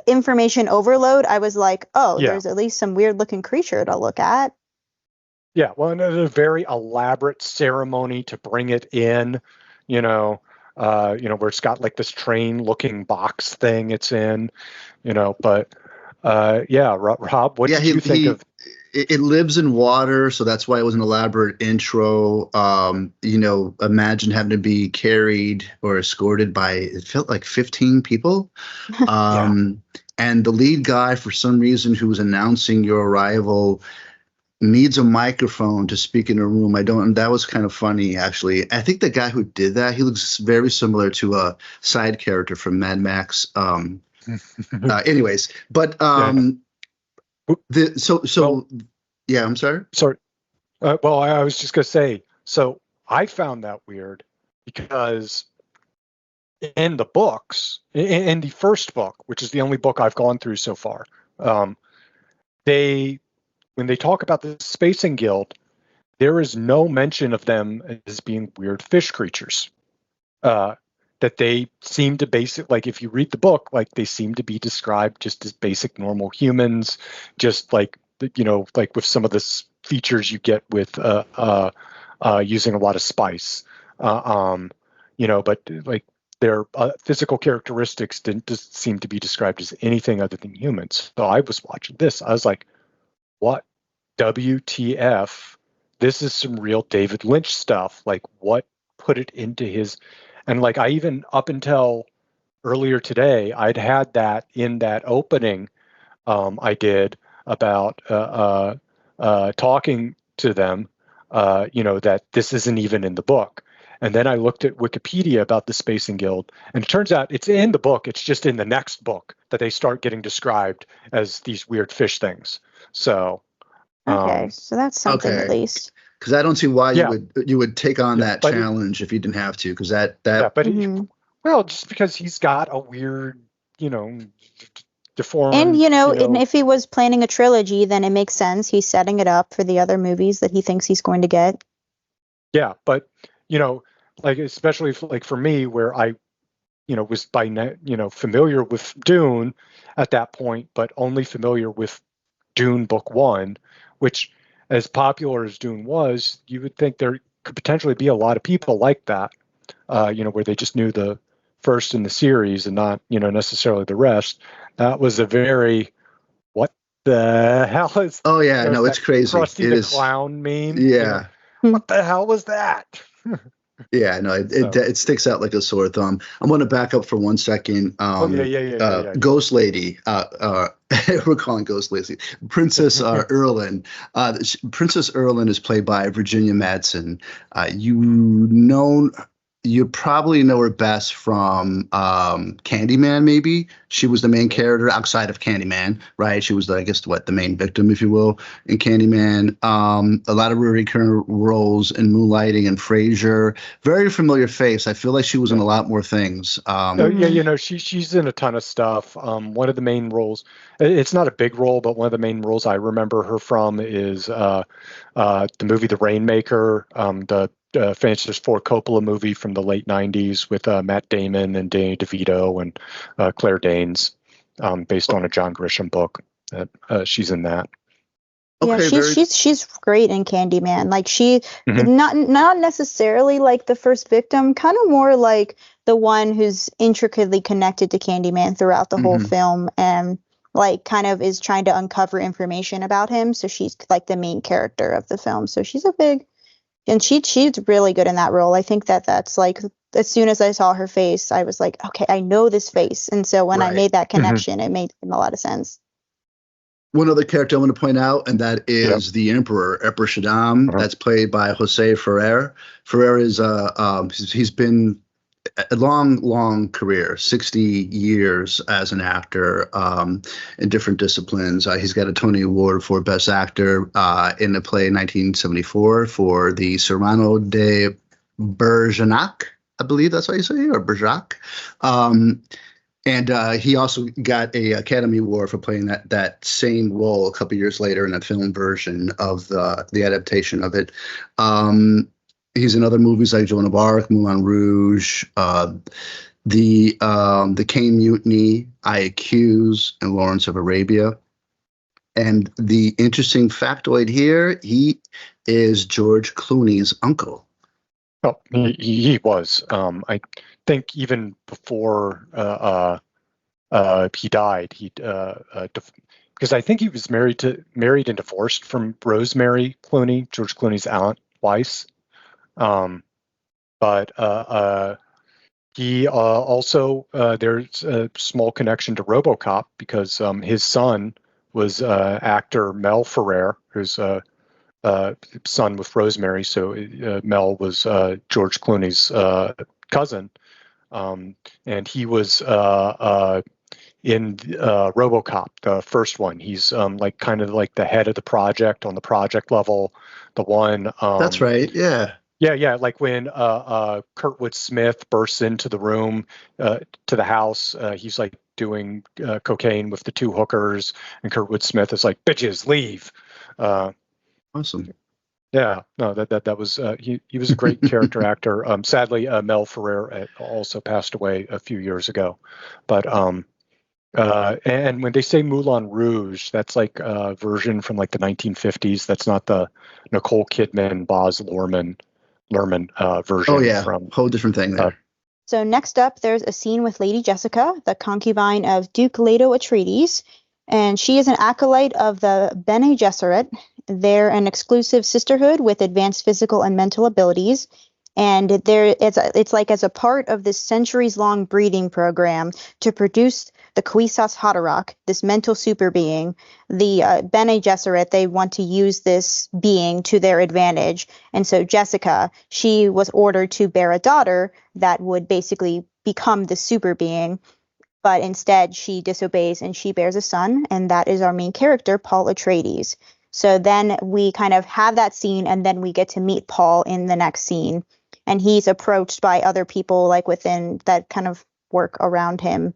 information overload, I was like, oh, Yeah. there's at least some weird looking creature to look at. Yeah. Well, and there's a very elaborate ceremony to bring it in, you know, where it's got like this train looking box thing it's in, but yeah, Rob, what Yeah, did you think of? it lives in water, so that's why it was an elaborate intro. Imagine having to be carried or escorted by, it felt like 15 people. Yeah. And the lead guy, for some reason, who was announcing your arrival, needs a microphone to speak in a room. That was kind of funny, actually. I think the guy who did that, he looks very similar to a side character from Mad Max. Anyways, but Yeah. Well, yeah, I'm sorry. sorry. Well, I was just gonna say, so I found that weird because in the books, in the first book, which is the only book I've gone through so far, they when they talk about the Spacing Guild, there is no mention of them as being weird fish creatures. That they seem to like if you read the book, like they seem to be described just as basic normal humans, just like like with some of the features you get with using a lot of spice. But like their physical characteristics didn't just seem to be described as anything other than humans. So I was watching this, I was like, what WTF? This is some real David Lynch stuff. Like, what put it into his? And like, I even up until earlier today, I'd had that in that opening I did about talking to them, that this isn't even in the book. And then I looked at Wikipedia about the Spacing Guild, and it turns out it's in the book. It's just in the next book that they start getting described as these weird fish things. So, Okay, so that's something at Okay, least. because I don't see why yeah, you would take on yeah, that but challenge if you didn't have to. Because yeah, but Mhm. well, just because he's got a weird, you know, And deformed, and if he was planning a trilogy, then it makes sense. He's setting it up for the other movies that he thinks he's going to get. yeah, but like especially like for me, where I was familiar with Dune at that point, but only familiar with Dune Book One, which, as popular as Dune was, you would think there could potentially be a lot of people like that, where they just knew the first in the series and not necessarily the rest. That was a very what the hell is Oh yeah, there's no, it's that crazy. Krusty It the is. Clown meme? Yeah. What the hell was that? Yeah, no, it So, it sticks out like a sore thumb. I'm going to back up for 1 second. oh yeah. Ghost Lady, we're calling Ghost Lady Princess Erlin. Princess Erlin is played by Virginia Madsen. You know, you probably know her best from Candyman. Maybe she was the main character outside of Candyman, right? She was, I guess, the main victim, if you will, in Candyman. A lot of recurring roles in Moonlighting and Frasier. Very familiar face. I feel like she was in Yeah. a lot more things. Oh yeah, she's in a ton of stuff. One of the main roles, it's not a big role, but one of the main roles I remember her from is the movie The Rainmaker, the Francis Ford Coppola movie from the late '90s with Matt Damon and Danny DeVito and Claire Danes, based on a John Grisham book. She's in that. Yeah, Okay, she's great in Candyman. Like she Mhm. not necessarily like the first victim, kind of more like the one who's intricately connected to Candyman throughout the whole mhm. film and like kind of is trying to uncover information about him. So she's like the main character of the film. So she's a big and she's really good in that role. I think that's like as soon as I saw her face, I was like, okay, I know this face. And so when I Right. made that Mhm. connection, it made a lot of sense. One other character I want to point out, and that Yeah. is the Emperor Shaddam. Uh-huh. That's played by Jose Ferrer. Ferrer is he's been a long career, 60 years as an actor in different disciplines. He's got a Tony Award for Best Actor in the play 1974 for the Cyrano de Bergerac. I believe that's how you say it, or Bergerac. And he also got a Academy Award for playing that same role a couple years later in a film version of the adaptation of it. He's in other movies like Joan of Arc, Moulin Rouge, the Caine Mutiny, I Accuse, and Lawrence of Arabia. And the interesting factoid here, he is George Clooney's uncle. Oh, he was. I think even before he died, because I think he was married and divorced from Rosemary Clooney, George Clooney's aunt, Weiss. Um, but he also there's a small connection to RoboCop because his son was actor Mel Ferrer, who's son with Rosemary. So Mel was George Clooney's cousin, and he was in RoboCop, the first one. He's like kind of like the head of the project on the project level. The one, That's right. Yeah. yeah, like when Kurtwood Smith bursts into the room, to the house, he's like doing cocaine with the two hookers, and Kurtwood Smith is like, "Bitches, leave." Uh, Awesome. Yeah, no, that was he was a great character actor. Sadly, Mel Ferrer also passed away a few years ago, but and when they say Moulin Rouge, that's like a version from like the 1950s. That's not the Nicole Kidman, Baz Luhrmann Oh version yeah, from. whole different thing there. So next up, there's a scene with Lady Jessica, the concubine of Duke Leto Atreides, and she is an acolyte of the Bene Gesserit. They're an exclusive sisterhood with advanced physical and mental abilities, and it's like as a part of this centuries-long breeding program to produce the Kwisatz Haderach, this mental super being. The Bene Gesserit, they want to use this being to their advantage, and so Jessica, she was ordered to bear a daughter that would basically become the super being, but instead she disobeys and she bears a son, and that is our main character, Paul Atreides. So then we kind of have that scene, and then we get to meet Paul in the next scene, and he's approached by other people like within that kind of work around him,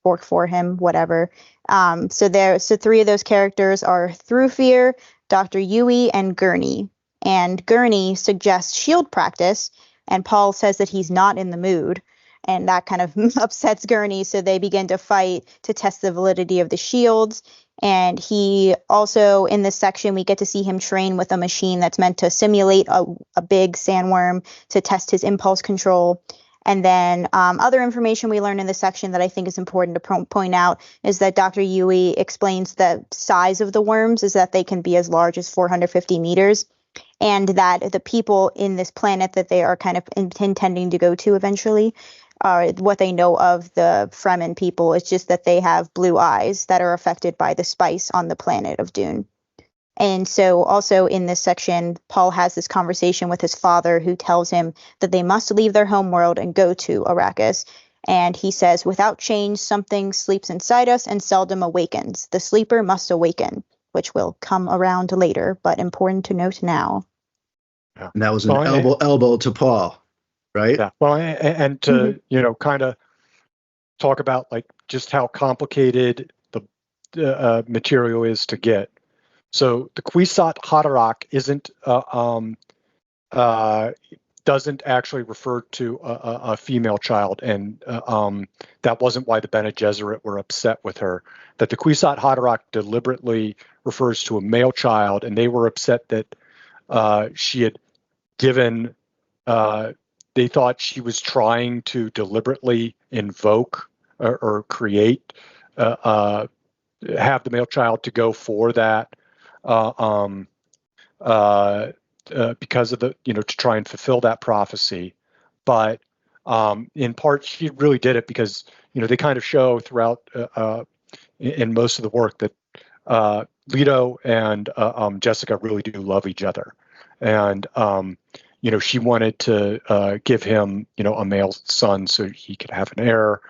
work for him, whatever. So three of those characters are Through Dr. Yui, and Gurney. And Gurney suggests shield practice, and Paul says that he's not in the mood. And that kind of upsets Gurney, so they begin to fight to test the validity of the shields. And he also, in this section, we get to see him train with a machine that's meant to simulate a big sandworm to test his impulse control. And then other information we learn in this section that I think is important to point out is that Dr. Yui explains the size of the worms is that they can be as large as 450 meters, and that the people in this planet that they are kind of intending to go to eventually, what they know of the Fremen people is just that they have blue eyes that are affected by the spice on the planet of Dune. And so also in this section, Paul has this conversation with his father who tells him that they must leave their homeworld and go to Arrakis. And he says, without change, something sleeps inside us and seldom awakens. The sleeper must awaken, which will come around later, but important to note now. Yeah. And that was an elbow to Paul, right? Yeah. Well, and to, kind of talk about like just how complicated the material is to get. So the Kwisatz Haderach doesn't actually refer to a female child, and that wasn't why the Bene Gesserit were upset with her. That the Kwisatz Haderach deliberately refers to a male child, and they were upset that she had given. They thought she was trying to deliberately invoke or create, have the male child to go for that. Because of to try and fulfill that prophecy. But in part, she really did it because, they kind of show throughout in most of the work that Leto and Jessica really do love each other. And, she wanted to give him, a male son so he could have an heir.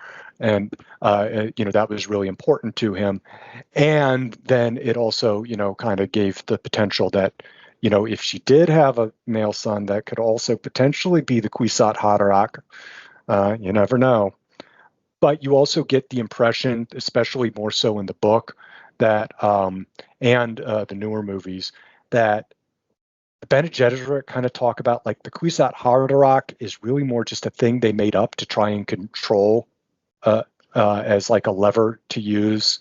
And, that was really important to him. And then it also, kind of gave the potential that, if she did have a male son, that could also potentially be the Kwisatz Haderach. You never know. But you also get the impression, especially more so in the book, that and the newer movies, that the Bene Gesserit kind of talk about like the Kwisatz Haderach is really more just a thing they made up to try and control as like a lever to use.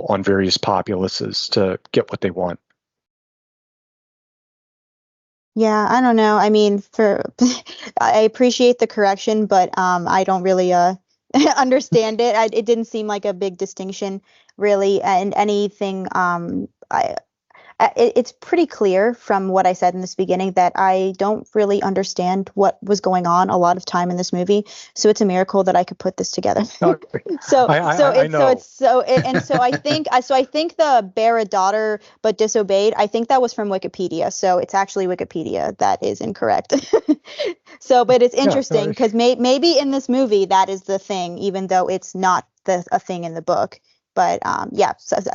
On various populaces to get what they want. Yeah, I don't know. I mean, I appreciate the correction, but I don't really understand it. It didn't seem like a big distinction, really, and anything. It's pretty clear from what I said in this beginning that I don't really understand what was going on a lot of time in this movie. So it's a miracle that I could put this together. So I think the bear a daughter but disobeyed. I think that was from Wikipedia. So it's actually Wikipedia that is incorrect. But it's interesting because maybe in this movie that is the thing, even though it's not a thing in the book. But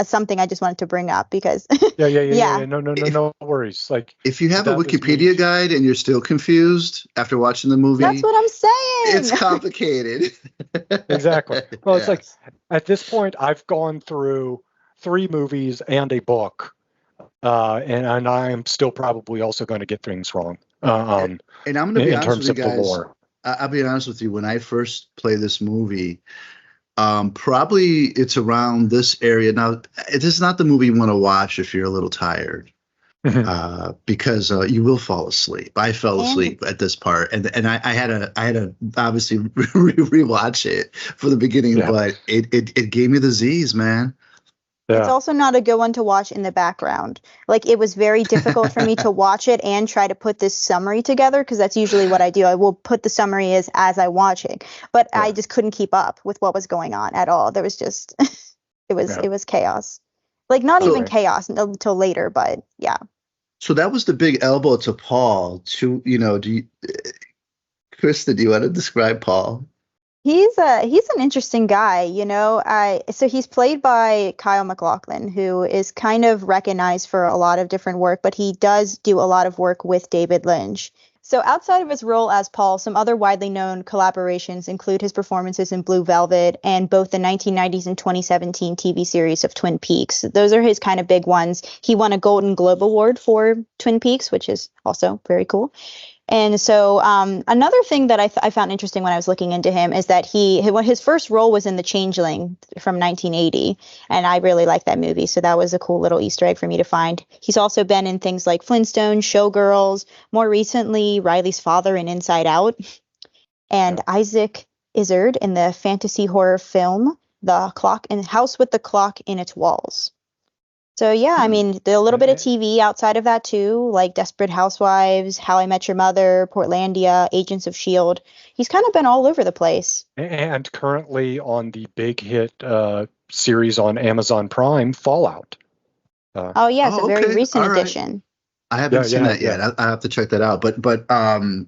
something I just wanted to bring up because no worries. Like if you have a Wikipedia guide and you're still confused after watching the movie, that's what I'm saying. It's complicated. Exactly. Well, it's like at this point I've gone through 3 movies and a book, and I'm still probably also going to get things wrong. And I'm going to be honest with you guys. The lore. I'll be honest with you. When I first played this movie. Probably it's around this area. Now, it is not the movie you want to watch if you're a little tired, because you will fall asleep. I fell asleep at this part, and I had to obviously rewatch it for the beginning, but it gave me the Z's, man. Yeah. It's also not a good one to watch in the background. Like it was very difficult for me to watch it and try to put this summary together because that's usually what I do. I will put the summary as I watch it, but I just couldn't keep up with what was going on at all. There was just it was chaos. Like not even chaos until later, but yeah. So that was the big elbow to Paul. Krista, do you want to describe Paul? He's an interesting guy, so he's played by Kyle MacLachlan, who is kind of recognized for a lot of different work, but he does do a lot of work with David Lynch. So outside of his role as Paul, some other widely known collaborations include his performances in Blue Velvet and both the 1990s and 2017 TV series of Twin Peaks. Those are his kind of big ones. He won a Golden Globe Award for Twin Peaks, which is also very cool. And so another thing that I found interesting when I was looking into him is that his first role was in The Changeling from 1980, and I really like that movie. So that was a cool little Easter egg for me to find. He's also been in things like Flintstones, Showgirls, more recently Riley's father in Inside Out, and Isaac Izzard in the fantasy horror film The Clock in House with the Clock in Its Walls. So yeah, I mean, a little bit of TV outside of that too, like Desperate Housewives, How I Met Your Mother, Portlandia, Agents of S.H.I.E.L.D. He's kind of been all over the place. And currently on the big hit series on Amazon Prime, Fallout. Oh yeah, it's a very recent addition. I haven't seen that yet. I have to check that out. But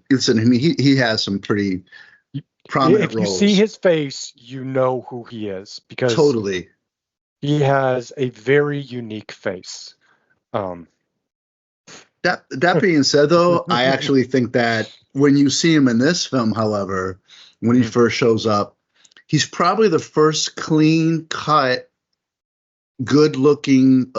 listen, I mean, he has some pretty prominent roles. If you see his face, you know who he is, because totally. He has a very unique face. That being said, though, I actually think that when you see him in this film, however, when he first shows up, he's probably the first clean-cut, good-looking,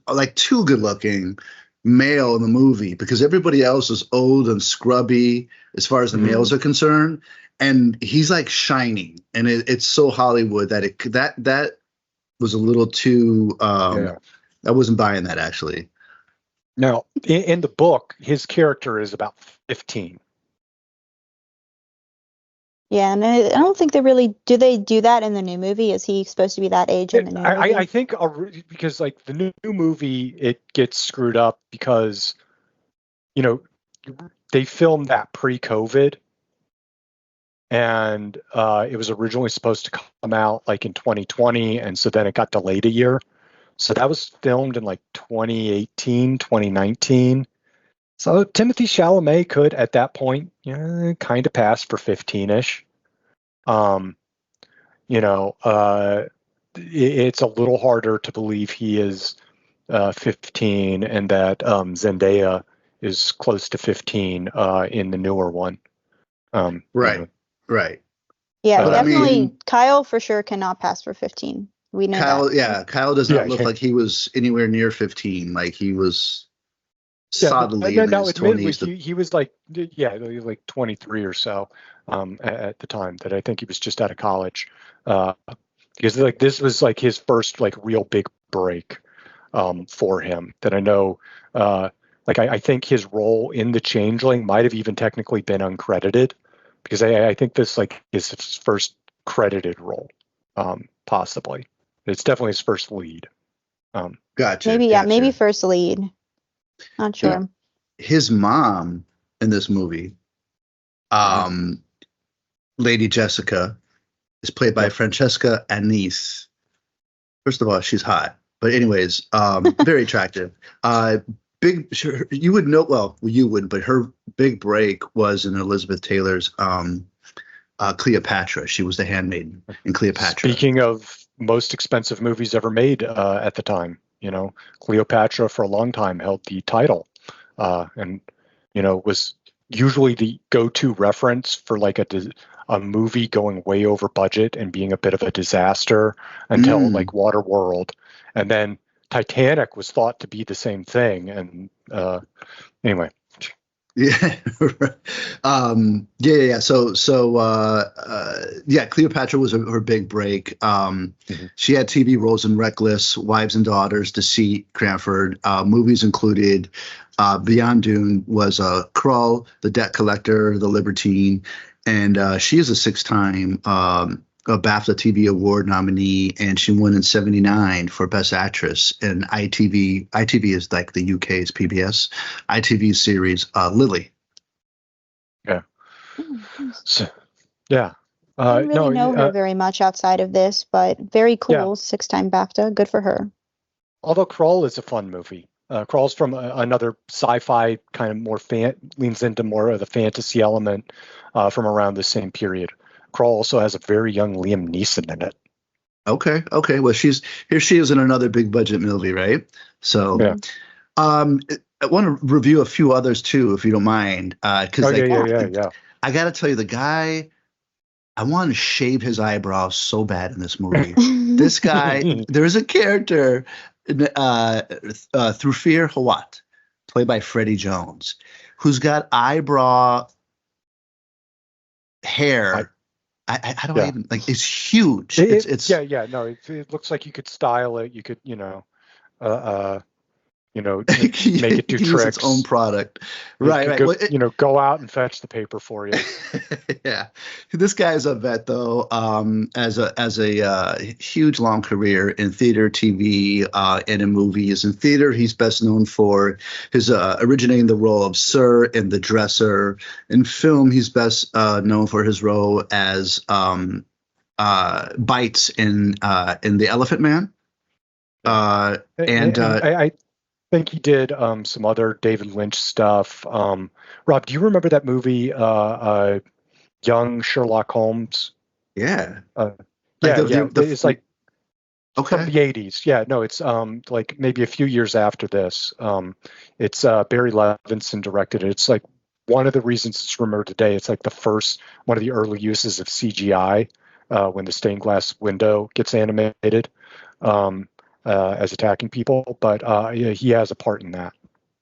like too good-looking male in the movie, because everybody else is old and scrubby as far as the males are concerned, and he's like shining, and it's so Hollywood that that was a little too I wasn't buying that, actually. Now, in the book, his character is about 15. Yeah, and I don't think they do that in the new movie? Is he supposed to be that age in the new movie? I think because like the new movie, it gets screwed up because, you know, they filmed that pre-COVID. And it was originally supposed to come out like in 2020, and so then it got delayed a year. So that was filmed in like 2018, 2019. So Timothée Chalamet could, at that point, kind of pass for 15-ish. It's a little harder to believe he is 15, and that Zendaya is close to 15 in the newer one. Right. Right. Yeah, definitely. Kyle for sure cannot pass for 15. We know Kyle, that. Yeah, Kyle does not look like he was anywhere near 15. Like he was solidly in his 20s. He was like, he was like 23 or so at the time. That I think he was just out of college, because like this was like his first like real big break for him. That I know. I think his role in The Changeling might have even technically been uncredited. Because I think this like is his first credited role, possibly. It's definitely his first lead. Gotcha. Maybe first lead. Not sure. Yeah. His mom in this movie, Lady Jessica, is played by Francesca Annis. First of all, she's hot, but anyways, very attractive. You would know, well, you wouldn't, but her big break was in Elizabeth Taylor's Cleopatra. She was the handmaiden in Cleopatra. Speaking of most expensive movies ever made at the time, Cleopatra for a long time held the title, and was usually the go-to reference for like a movie going way over budget and being a bit of a disaster until like Waterworld, and then Titanic was thought to be the same thing, and anyway. Yeah. Cleopatra was her big break. She had TV roles in Reckless, Wives and Daughters, Deceit, Cranford. Movies included Beyond Dune was Krull, The Debt Collector, The Libertine, and she is a 6-time a BAFTA TV Award nominee, and she won in '79 for Best Actress in ITV. ITV is like the UK's PBS. ITV series Lily. Yeah. So, yeah. I don't really know her very much outside of this, but very cool. Yeah. 6-time BAFTA. Good for her. Although Krull is a fun movie. Krull's from another sci-fi kind of more leans into more of the fantasy element from around the same period. Krull also has a very young Liam Neeson in it. Okay. Well, she is in another big budget movie, right? So, yeah. I want to review a few others too, if you don't mind. Because I got to tell you, the guy, I want to shave his eyebrows so bad in this movie. This guy, there is a character, Through Fear Hawat, played by Freddie Jones, who's got eyebrow hair. I don't even like. It's huge. It's yeah. No, it looks like you could style it. You could, make it do use tricks. its own product. Right. Go, go out and fetch the paper for you. Yeah, this guy is a vet though. As a huge long career in theater, TV, and in movies. In theater, he's best known for his originating the role of Sir in The Dresser. In film, he's best known for his role as Bites in The Elephant Man. I think he did some other David Lynch stuff. Rob, do you remember that movie, Young Sherlock Holmes? Yeah. It's like okay. from the 80s. Yeah, no, it's like maybe a few years after this. It's Barry Levinson directed it. It's like one of the reasons it's remembered today. It's like one of the early uses of CGI when the stained glass window gets animated. As attacking people, but he has a part in that.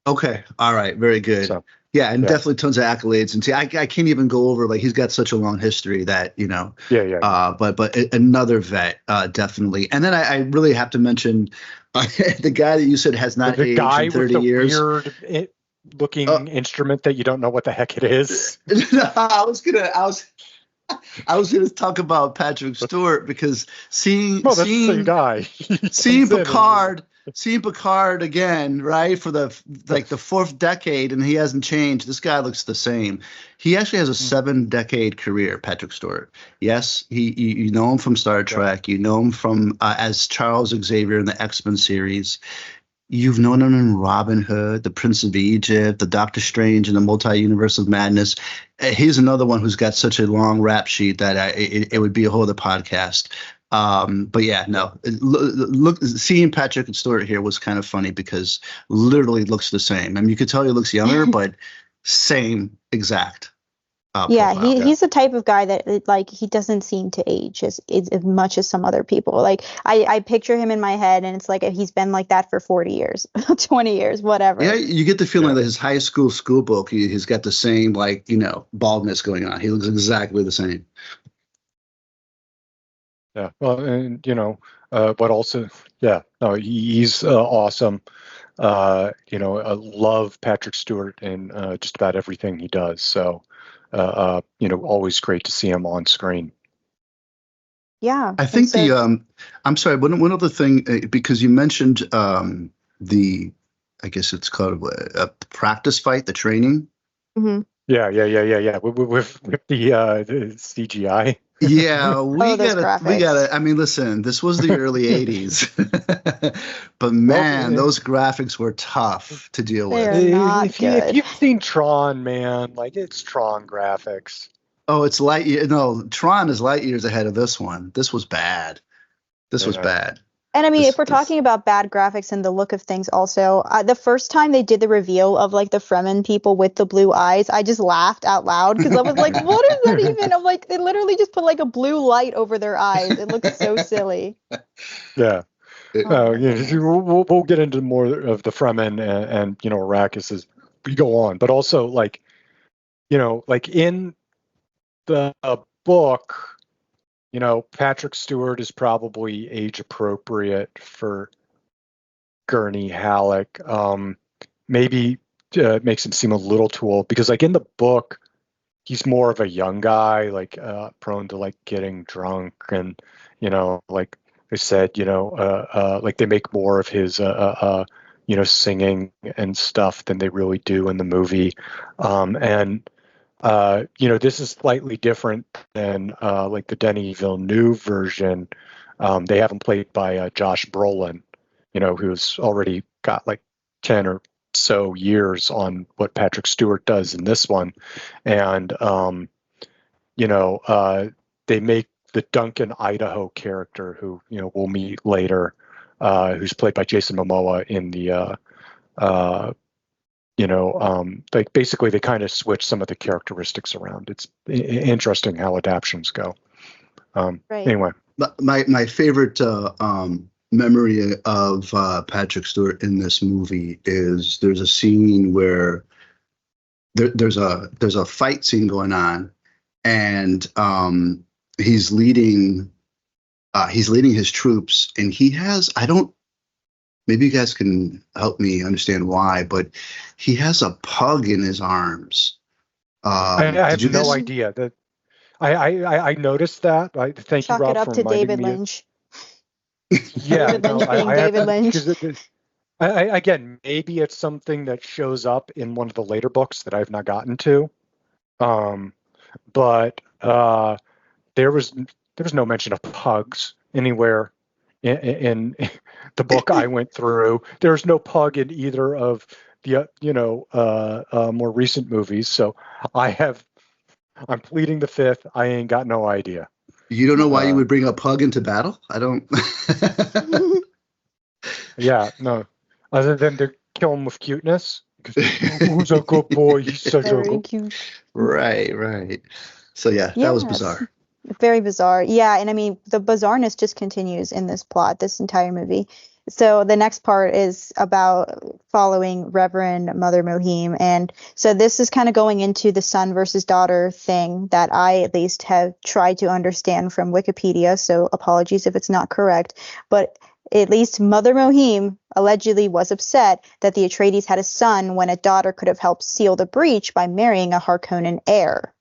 Okay, all right, very good. So, definitely tons of accolades. And see, I can't even go over, like, he's got such a long history that But another vet, definitely. And then I really have to mention the guy that you said has not aged in 30 years. Weird looking instrument that you don't know what the heck it is. No, I was going to talk about Patrick Stewart because seeing Picard again, right, for the fourth decade, and he hasn't changed. This guy looks the same. He actually has a 7-decade career, Patrick Stewart. Yes, you know him from Star Trek. You know him from as Charles Xavier in the X-Men series. You've known him in Robin Hood, The Prince of Egypt, The Doctor Strange, and the Multi-Universe of Madness. He's another one who's got such a long rap sheet that it would be a whole other podcast. But yeah, no. Look, seeing Patrick Stewart here was kind of funny because literally looks the same. I mean, you could tell he looks younger, but same exact. He's the type of guy that like he doesn't seem to age as much as some other people. Like I picture him in my head, and it's like he's been like that for 40 years, 20 years, whatever. Yeah, you get the feeling that his high school book, he's got the same baldness going on. He looks exactly the same. Yeah, well, and but also, he's awesome. I love Patrick Stewart and just about everything he does. So. Always great to see him on screen. Yeah, I think I'm sorry. One other thing, because you mentioned I guess it's called a practice fight, the training. Mm-hmm. Yeah. With the CGI. Yeah, we gotta. I mean, listen, this was the early '80s, but man, those graphics were tough to deal with. If you've seen Tron, man, like it's Tron graphics. Oh, it's Tron is light years ahead of this one. This was bad. Was bad. And I mean, if we're talking about bad graphics and the look of things also, the first time they did the reveal of like the Fremen people with the blue eyes, I just laughed out loud because I was like, what is that even? I'm like, they literally just put like a blue light over their eyes. It looks so silly. Yeah. We'll get into more of the Fremen and Arrakis as we go on. But also like in the book, Patrick Stewart is probably age appropriate for Gurney Halleck. Maybe makes him seem a little too old because, like in the book, he's more of a young guy, like prone to like getting drunk, and like they said, like they make more of his singing and stuff than they really do in the movie, and. This is slightly different than like the Denis Villeneuve version. They have him played by Josh Brolin, who's already got like 10 or so years on what Patrick Stewart does in this one. And, they make the Duncan, Idaho character who, we'll meet later, who's played by Jason Momoa in the like basically they kind of switch some of the characteristics around. It's interesting how adaptations go. Right. Anyway, my favorite memory of Patrick Stewart in this movie is there's a scene where there's a fight scene going on, and he's leading his troops, and he has, I don't, maybe you guys can help me understand why, but he has a pug in his arms. I have Did you no guys? idea that. I noticed that. Thank you, Chalk it Rob, up for to reminding David me. Lynch. Yeah, David no, Lynch being I have David to, Lynch. because again, maybe it's something that shows up in one of the later books that I've not gotten to. But there was no mention of pugs anywhere in the book I went through. There's no pug in either of the more recent movies. So I'm pleading the fifth. I ain't got no idea. You don't know why you would bring a pug into battle? I don't. Yeah, no. Other than to kill him with cuteness. Who's a good boy? He's such a Very good. cute. Right. So yeah, that was bizarre. Very bizarre. Yeah, and I mean the bizarreness just continues in this plot, this entire movie. So the next part is about following Reverend Mother Mohim. And so this is kind of going into the son versus daughter thing that I at least have tried to understand from Wikipedia. So apologies if it's not correct. But at least Mother Mohim allegedly was upset that the Atreides had a son when a daughter could have helped seal the breach by marrying a Harkonnen heir.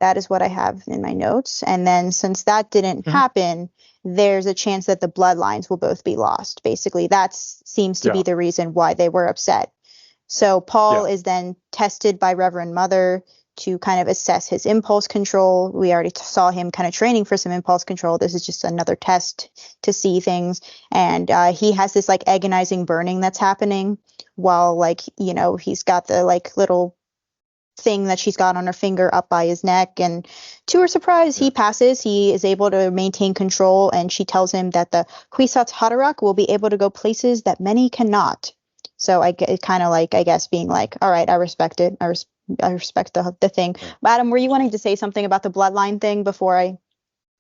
That is what I have in my notes. And then since that didn't happen, there's a chance that the bloodlines will both be lost. Basically, that seems to be the reason why they were upset. So Paul is then tested by Reverend Mother to kind of assess his impulse control. We already saw him kind of training for some impulse control. This is just another test to see things. And he has this like agonizing burning that's happening while he's got the like little thing that she's got on her finger up by his neck, and to her surprise he passes. He is able to maintain control, and she tells him that the Kwisatz Haderach will be able to go places that many cannot. So I get kind of like, I guess, being like, all right, I respect it. I respect the thing. Adam, were you wanting to say something about the bloodline thing before I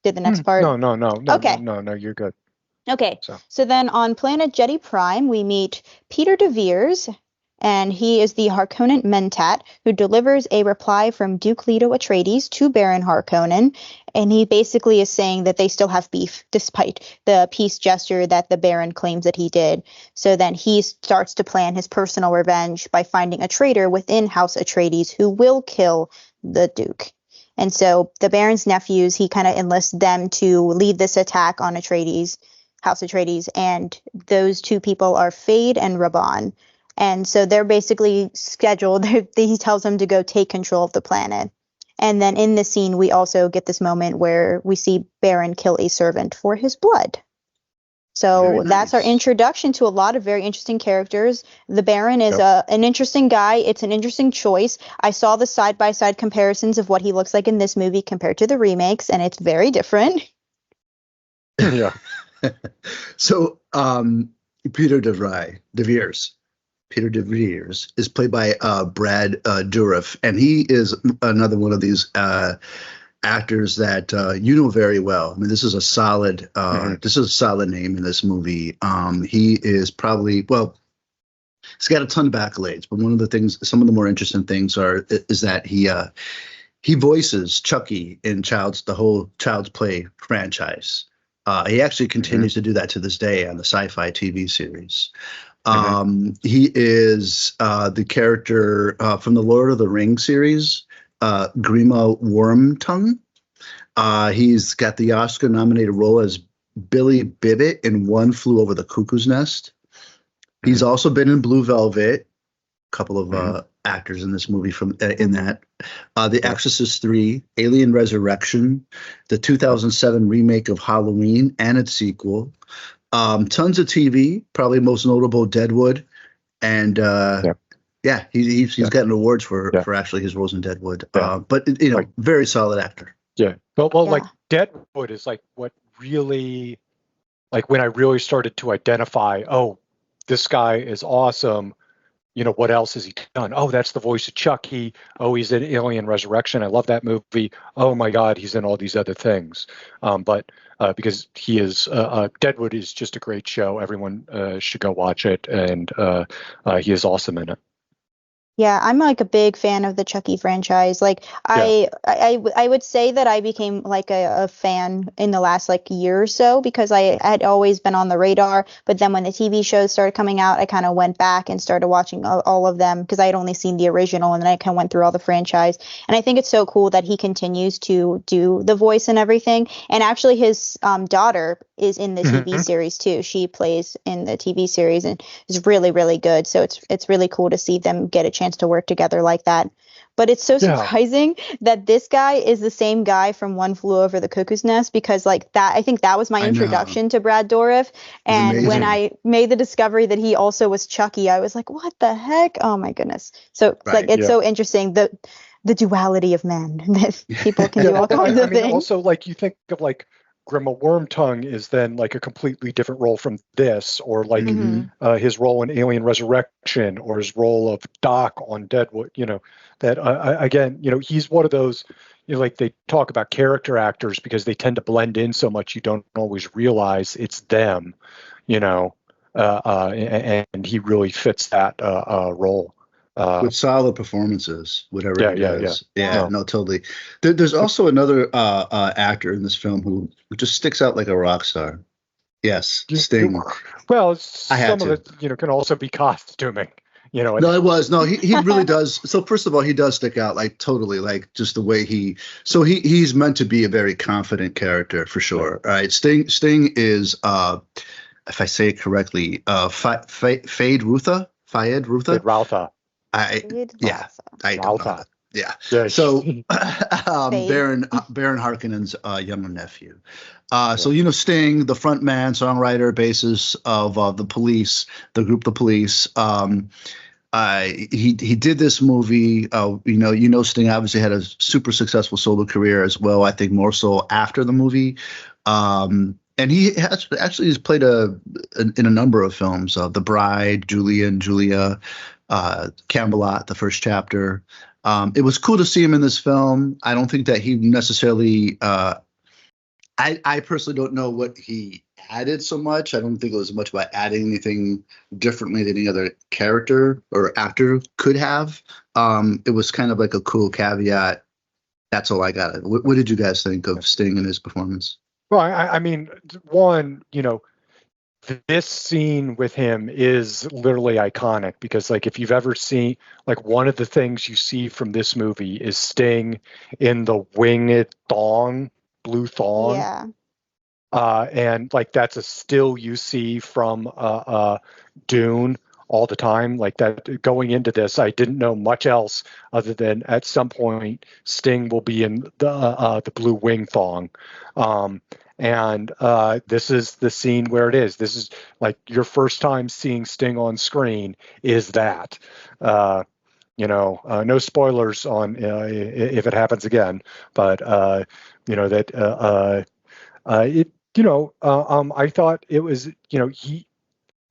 did the next part? No, Okay. no, you're good. Okay, so then on planet Jetty Prime, we meet Peter de Veers, and he is the Harkonnen Mentat who delivers a reply from Duke Leto Atreides to Baron Harkonnen, and he basically is saying that they still have beef despite the peace gesture that the Baron claims that he did. So then he starts to plan his personal revenge by finding a traitor within House Atreides who will kill the Duke. And so the Baron's nephews, he kind of enlists them to lead this attack on Atreides, House Atreides, and those two people are Fade and Raban. And so they're basically scheduled. He tells them to go take control of the planet. And then in this scene, we also get this moment where we see Baron kill a servant for his blood. So that's our introduction to a lot of very interesting characters. The Baron is an interesting guy. It's an interesting choice. I saw the side-by-side comparisons of what he looks like in this movie compared to the remakes, and it's very different. Yeah. So Peter de Veers is played by Brad Dourif, and he is another one of these actors that you know very well. I mean, this is a solid name in this movie. He is probably, well, he's got a ton of accolades, but one of the things, some of the more interesting things is that he voices Chucky in the whole Child's Play franchise. He actually continues to do that to this day on the Sci-Fi TV series. He is the character from the Lord of the Rings series, Grima Wormtongue. He's got the Oscar-nominated role as Billy Bibbit in One Flew Over the Cuckoo's Nest. He's also been in Blue Velvet. A couple of actors in this movie in that. The Exorcist 3, Alien Resurrection, the 2007 remake of Halloween and its sequel. Tons of TV, probably most notable Deadwood, and he's gotten awards for actually his roles in Deadwood. But very solid actor. Yeah, well, like Deadwood is like what really, like when I really started to identify, oh, this guy is awesome. What else has he done? Oh, that's the voice of Chucky. Oh, he's in Alien Resurrection. I love that movie. Oh my God, he's in all these other things. But because he is, Deadwood is just a great show. Everyone should go watch it, and he is awesome in it. Yeah, I'm like a big fan of the Chucky franchise. Like Yeah. I would say that I became like a fan in the last like year or so because I had always been on the radar. But then when the TV shows started coming out, I kind of went back and started watching all of them because I had only seen the original and then I kind of went through all the franchise. And I think it's so cool that he continues to do the voice and everything. And actually, his daughter is in the TV Hmm. series too. She plays in the TV series and is really, really good. So it's really cool to see them get a chance to work together like that. But it's so Yeah. surprising that this guy is the same guy from One Flew Over the Cuckoo's Nest because like that I think that was my I know. introduction to Brad Dourif. It's And when Hmm. amazing. I made the discovery that he also was Chucky, I was like, what the heck? Oh my goodness. So it's like Right. it's Yeah. so interesting the duality of men that people can Yeah. do all Well, kinds I of mean, things. also like you think of like Grandma Wormtongue is then like a completely different role from this, or like Hmm. Hmm. his role in Alien Resurrection, or his role of Doc on Deadwood. That again, he's one of those. Like they talk about character actors because they tend to blend in so much you don't always realize it's them. You know, and he really fits that role. Uh, With solid performances, whatever yeah, he yeah, yeah. does. Yeah. Yeah, No. no, totally. There's also another actor in this film who just sticks out like a rock star. Yes, You, you, Sting. well, I had some of to. it, can also be costuming. No, it was. No, he really does. So first of all, he does stick out like totally, like just the way he's meant to be a very confident character for Yeah, sure. All right. Sting is if I say it correctly, Fayed Kid Rutha. Ralpha, I David yeah, I don't know how Ralpha. to. Yeah. Yeah, So Fade. Baron Harkonnen's younger nephew. yeah. So Sting, the front man, songwriter, bassist of the Police, the group The Police. He did this movie. Sting obviously had a super successful solo career as well. I think more so after the movie. And he has played in a number of films. The Bride, Julia and Julia, Camelot, the first chapter. It was cool to see him in this film. I don't think that he necessarily. I personally don't know what he added so much. I don't think it was much about adding anything differently than any other character or actor could have. It was kind of like a cool caveat. That's all I got. What did you guys think of Sting and his performance? Well, I mean, one, this scene with him is literally iconic because, like, if you've ever seen, like, one of the things you see from this movie is Sting in the winged thong, blue thong. Yeah. And like that's a still you see from Dune all the time. Like that going into this, I didn't know much else other than at some point Sting will be in the blue wing thong. Um, and this is the scene where it is. This is like your first time seeing Sting on screen is that. No spoilers on if it happens again, but that I thought it was, he,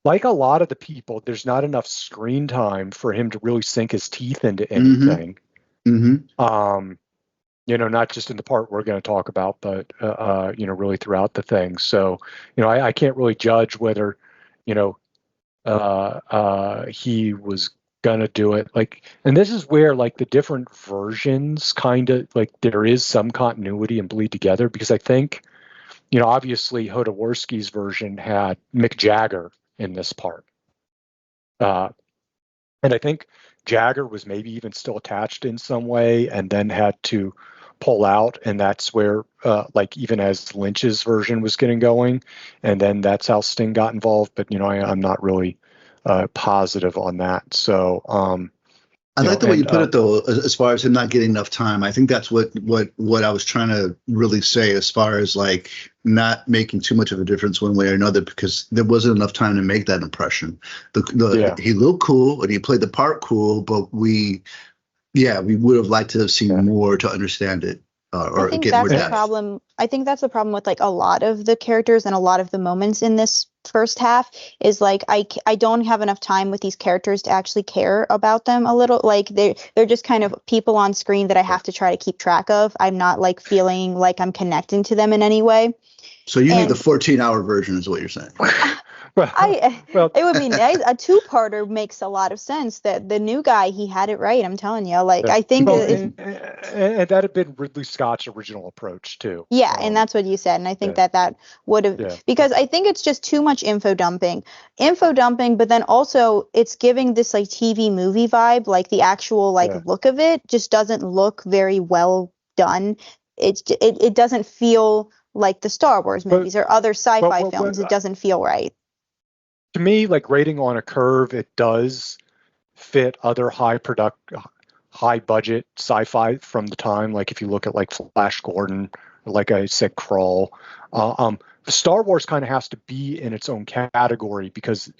like a lot of the people, there's not enough screen time for him to really sink his teeth into Mm-hmm. anything. Mm-hmm. Not just in the part we're going to talk about, but, really throughout the thing. So, I can't really judge whether, he was gonna do it and this is where like the different versions kind of like there is some continuity and bleed together because I think obviously Hodaworski's version had Mick Jagger in this part. Uh, and I think Jagger was maybe even still attached in some way and then had to pull out. And that's where, like, even as Lynch's version was getting going, and then that's how Sting got involved. But, I'm not really positive on that. So, I like the way you and put it though, as far as him not getting enough time. I think that's what I was trying to really say, as far as like not making too much of a difference one way or another, because there wasn't enough time to make that impression. yeah, He looked cool and he played the part cool, but we would have liked to have seen yeah. more to understand it I or think get more that's the depth. problem. I think that's the problem with like a lot of the characters and a lot of the moments in this first half is like I don't have enough time with these characters to actually care about them a little. Like they're just kind of people on screen that I have to try to keep track of. I'm not like feeling like I'm connecting to them in any way. So you need the And 14-hour version, is what you're saying. Well, well, it would be nice. A two-parter makes a lot of sense. That the new guy, he had it right. I'm telling you. Like, yeah. I think Well, if and that had been Ridley Scott's original approach too. yeah, and that's what you said, and I think Yeah, that would have yeah, because I think it's just too much info dumping, but then also it's giving this like TV movie vibe, like the actual like yeah. look of it just doesn't look very well done. It doesn't feel like the Star Wars But movies or other but sci-fi films. It doesn't feel right. to me, like rating on a curve, it does fit other high budget sci-fi from the time. Like if you look at like Flash Gordon, or like I said, Crawl. Star Wars kind of has to be in its own category because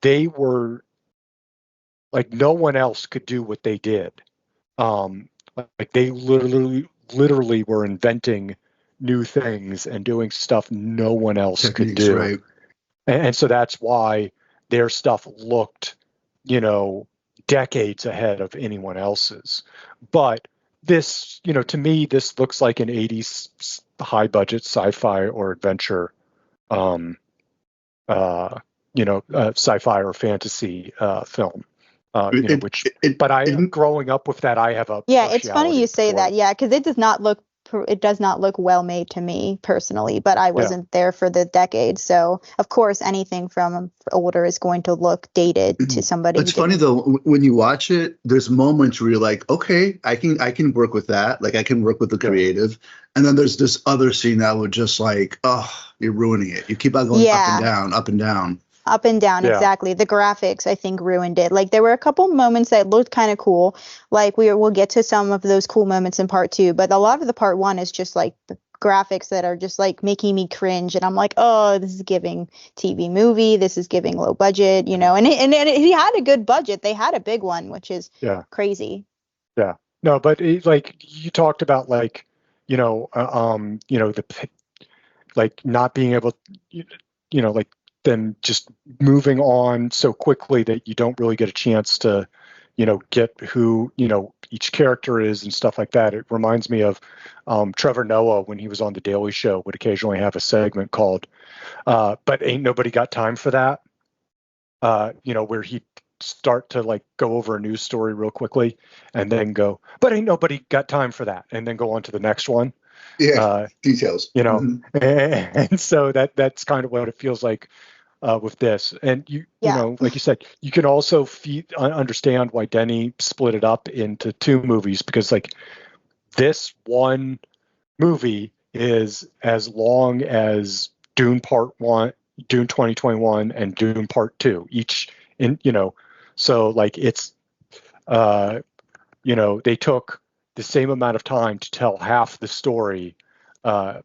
they were like no one else could do what they did. Like they literally were inventing new things and doing stuff no one else could Techniques, do. right? And so that's why their stuff looked, decades ahead of anyone else's. But this, to me, this looks like an 80s high budget sci-fi or adventure, um, sci-fi or fantasy film. It, Which, it, but it, growing up with that, I have a Yeah, it's funny partiality you say for that. it. Yeah, because it does not look well made to me personally, but I Yeah. wasn't there for the decade. So, of course, anything from older is going to look dated to somebody who it's funny didn't. though when you watch it. There's moments where you're like, okay, I can work with that. Like I can work with the Yeah. creative, and then there's this other scene that would just like, oh, you're ruining it. You keep on going up and Yeah, down, up and down. up and down, Yeah. exactly. The graphics, I think, ruined it. Like there were a couple moments that looked kind of cool. Like we'll get to some of those cool moments in part two, but a lot of the part one is just like the graphics that are just like making me cringe, and I'm like, oh, this is giving TV movie. This is giving low budget, And he had a good budget. They had a big one, which is Yeah. crazy. Yeah. No, but like you talked about, like, like not being able, like them just moving on so quickly that you don't really get a chance to, get who, each character is and stuff like that. It reminds me of Trevor Noah when he was on The Daily Show would occasionally have a segment called "But Ain't Nobody Got Time for That," where he'd start to like go over a news story real quickly and then go, "But ain't nobody got time for that," and then go on to the next one. Yeah, details. And so that's kind of what it feels like with this. And Yeah. like you said, you can also understand why Denny split it up into two movies, because like this one movie is as long as Dune Part 1, Dune 2021, and Dune Part 2 each. So like it's they took the same amount of time to tell half the story. And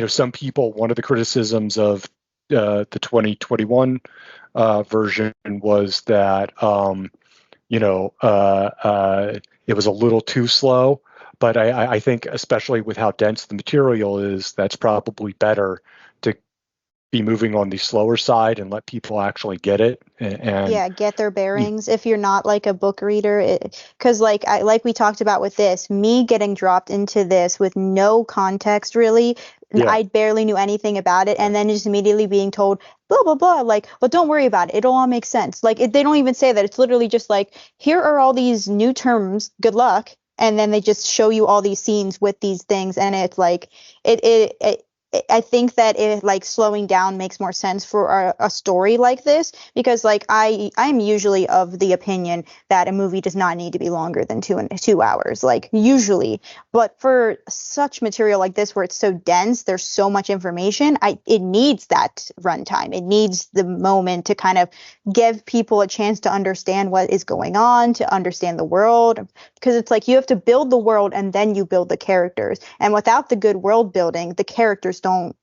some people, one of the criticisms of the 2021 version was that it was a little too slow. But I think, especially with how dense the material is, that's probably better to be moving on the slower side and let people actually get it. And Yeah, get their bearings if you're not like a book reader. Because like we talked about with this, me getting dropped into this with no context really, yeah, I barely knew anything about it, and then just immediately being told blah blah blah, like, but don't worry about it, it'll all make sense. Like they don't even say that. It's literally just like, here are all these new terms, good luck, and then they just show you all these scenes with these things, and it's like it I think that it like slowing down makes more sense for a story like this, because like I'm usually of the opinion that a movie does not need to be longer than 2 hours, like usually. But for such material like this where it's so dense, there's so much information, it needs that runtime. It needs the moment to kind of give people a chance to understand what is going on, to understand the world, because it's like you have to build the world and then you build the characters. And without the good world building, the characters don't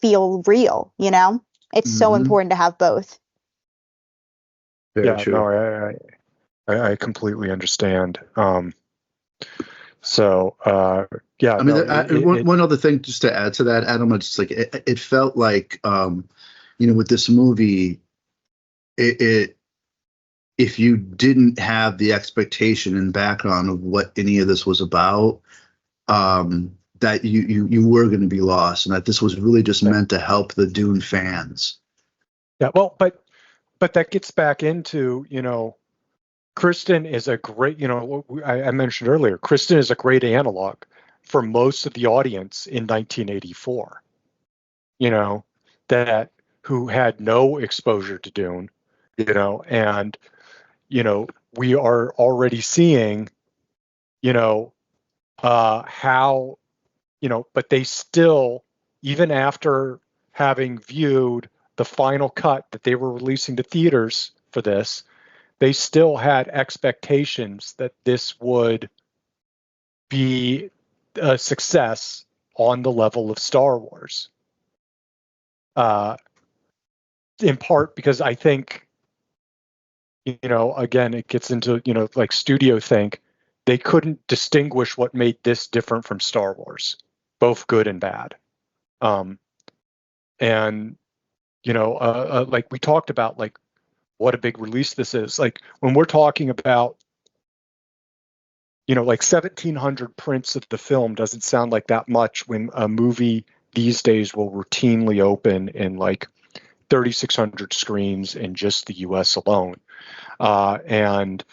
feel real, It's so important to have both. Very yeah, true. no, I completely understand. Yeah, I mean, no, one other thing just to add to that, Adam, it's like it felt like, with this movie, it if you didn't have the expectation and background of what any of this was about, that you were going to be lost, and that this was really just Yeah. meant to help the Dune fans. Yeah, well, but that gets back into, Kristen is a great, I mentioned earlier, Kristen is a great analog for most of the audience in 1984, that who had no exposure to Dune, and, we are already seeing, how, but they still, even after having viewed the final cut that they were releasing to theaters for this, they still had expectations that this would be a success on the level of Star Wars. In part because I think, again, it gets into, like studio think, they couldn't distinguish what made this different from Star Wars, both good and bad. And, like we talked about, like what a big release this is. Like when we're talking about, like 1,700 prints of the film doesn't sound like that much when a movie these days will routinely open in like 3,600 screens in just the US alone. And,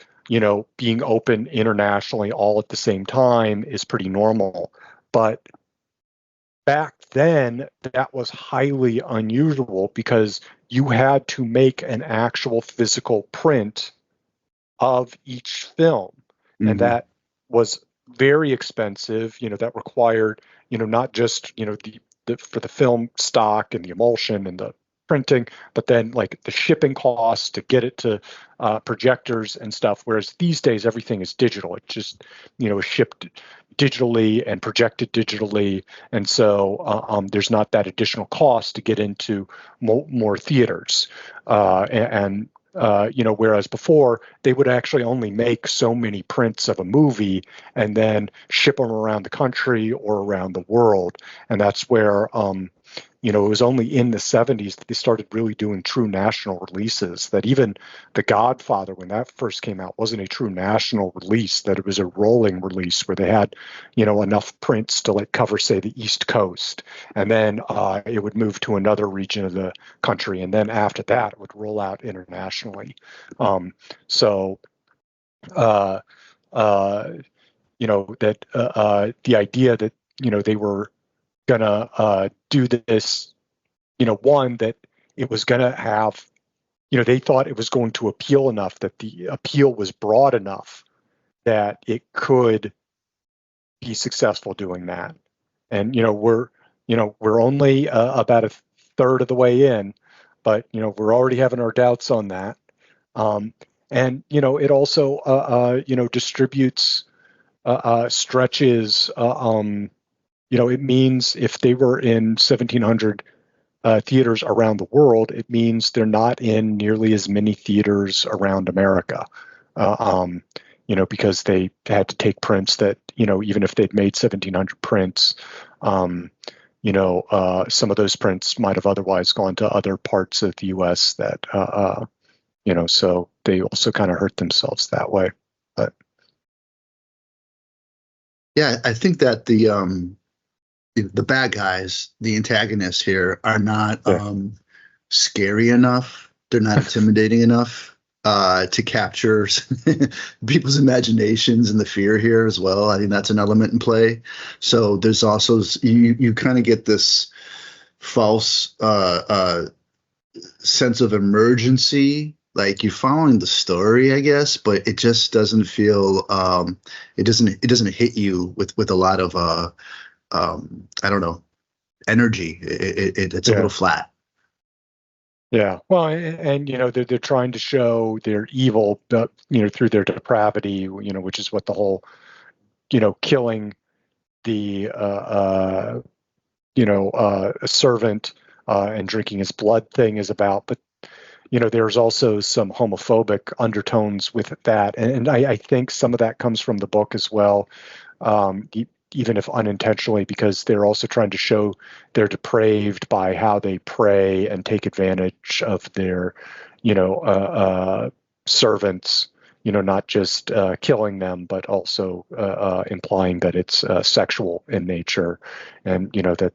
being open internationally all at the same time is pretty normal. But back then, that was highly unusual because you had to make an actual physical print of each film. And that was very expensive, that required, not just, for the film stock and the emulsion and the printing, but then like the shipping costs to get it to projectors and stuff. Whereas these days, everything is digital. It just, is shipped digitally and projected digitally. And so there's not that additional cost to get into more theaters. Whereas before they would actually only make so many prints of a movie and then ship them around the country or around the world. And that's where, it was only in the 70s that they started really doing true national releases. That even The Godfather, when that first came out, wasn't a true national release, that it was a rolling release where they had, enough prints to like cover, say, the East Coast. And then it would move to another region of the country. And then after that, it would roll out internationally. So, that the idea that, they were going to do this, one, that it was going to have, they thought it was going to appeal enough, that the appeal was broad enough that it could be successful doing that. And, we're only about a third of the way in, but, we're already having our doubts on that. And, it also, distributes, stretches, it means if they were in 1,700 theaters around the world, it means they're not in nearly as many theaters around America, because they had to take prints that, even if they'd made 1,700 prints, some of those prints might have otherwise gone to other parts of the U.S. that, so they also kind of hurt themselves that way. But yeah, I think that the bad guys, the antagonists here, are not scary enough. They're not intimidating enough to capture people's imaginations and the fear here as well. I think that's an element in play. So there's also, you kind of get this false sense of emergency. Like you're following the story, I guess, but it just doesn't feel it doesn't hit you with a lot of I don't know, energy. It's a little flat. Yeah, well, and they're trying to show their evil, through their depravity, which is what the whole, killing the a servant and drinking his blood thing is about. But there's also some homophobic undertones with that, and I think some of that comes from the book as well. Even if unintentionally, because they're also trying to show they're depraved by how they pray and take advantage of their, servants, not just killing them, but also implying that it's sexual in nature, and that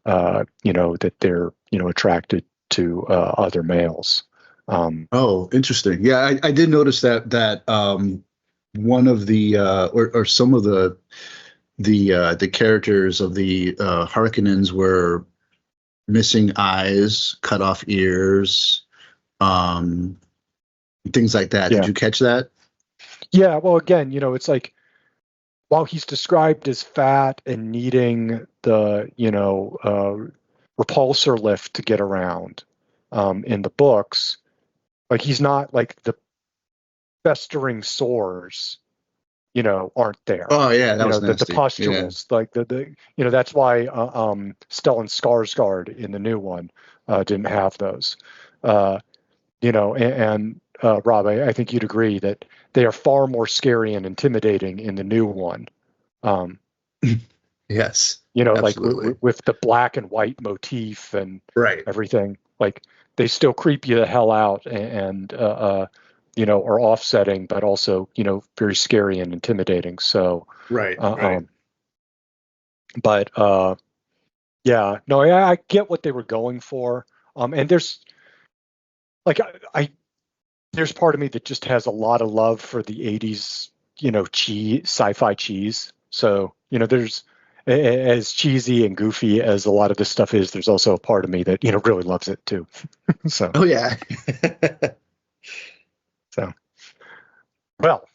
that they're attracted to other males. Oh, interesting. Yeah, I did notice that one of the or some of the characters of the Harkonnens were missing eyes, cut off ears, things like that. Yeah. Did you catch that? Yeah. Well, again, it's like, while he's described as fat and needing the repulsor lift to get around in the books, like, he's not like the festering sores, aren't there. Oh yeah, that was the nasty. pustules, like that's why Stellan Skarsgård in the new one didn't have those. And Rob, I think you'd agree that they are far more scary and intimidating in the new one. Yes, like absolutely. with the black and white motif and Right. everything, like, they still creep you the hell out, and are offsetting, but also, very scary and intimidating. So, Right. but yeah, no, I get what they were going for. And there's like, there's part of me that just has a lot of love for the 80s, sci-fi cheese. So, there's, as cheesy and goofy as a lot of this stuff is, there's also a part of me that, really loves it too. So, Oh yeah. so, well,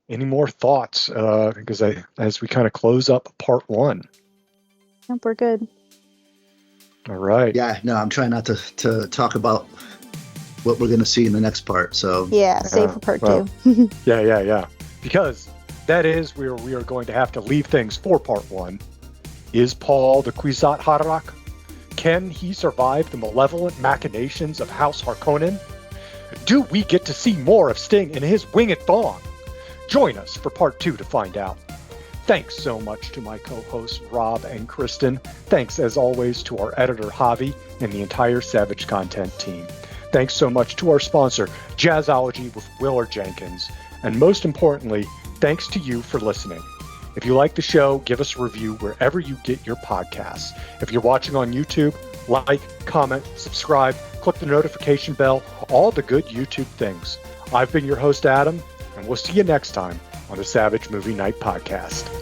any more thoughts? Because as we kind of close up part one. Nope, we're good. All right. Yeah, no, I'm trying not to talk about what we're going to see in the next part. So yeah, save for part two. Yeah. Because that is where we are going to have to leave things for part one. Is Paul the Kwisatz Haderach? Can he survive the malevolent machinations of House Harkonnen? Do we get to see more of Sting and his winged thong? Join us for part two to find out. Thanks so much to my co-hosts Rob and Kristen. Thanks as always to our editor Javi and the entire Savage Content team. Thanks so much to our sponsor Jazzology with Willard Jenkins. And most importantly, thanks to you for listening. If you like the show, give us a review wherever you get your podcasts. If you're watching on YouTube, like, comment, subscribe, click the notification bell, all the good YouTube things. I've been your host, Adam, and we'll see you next time on the Savage Movie Night Podcast.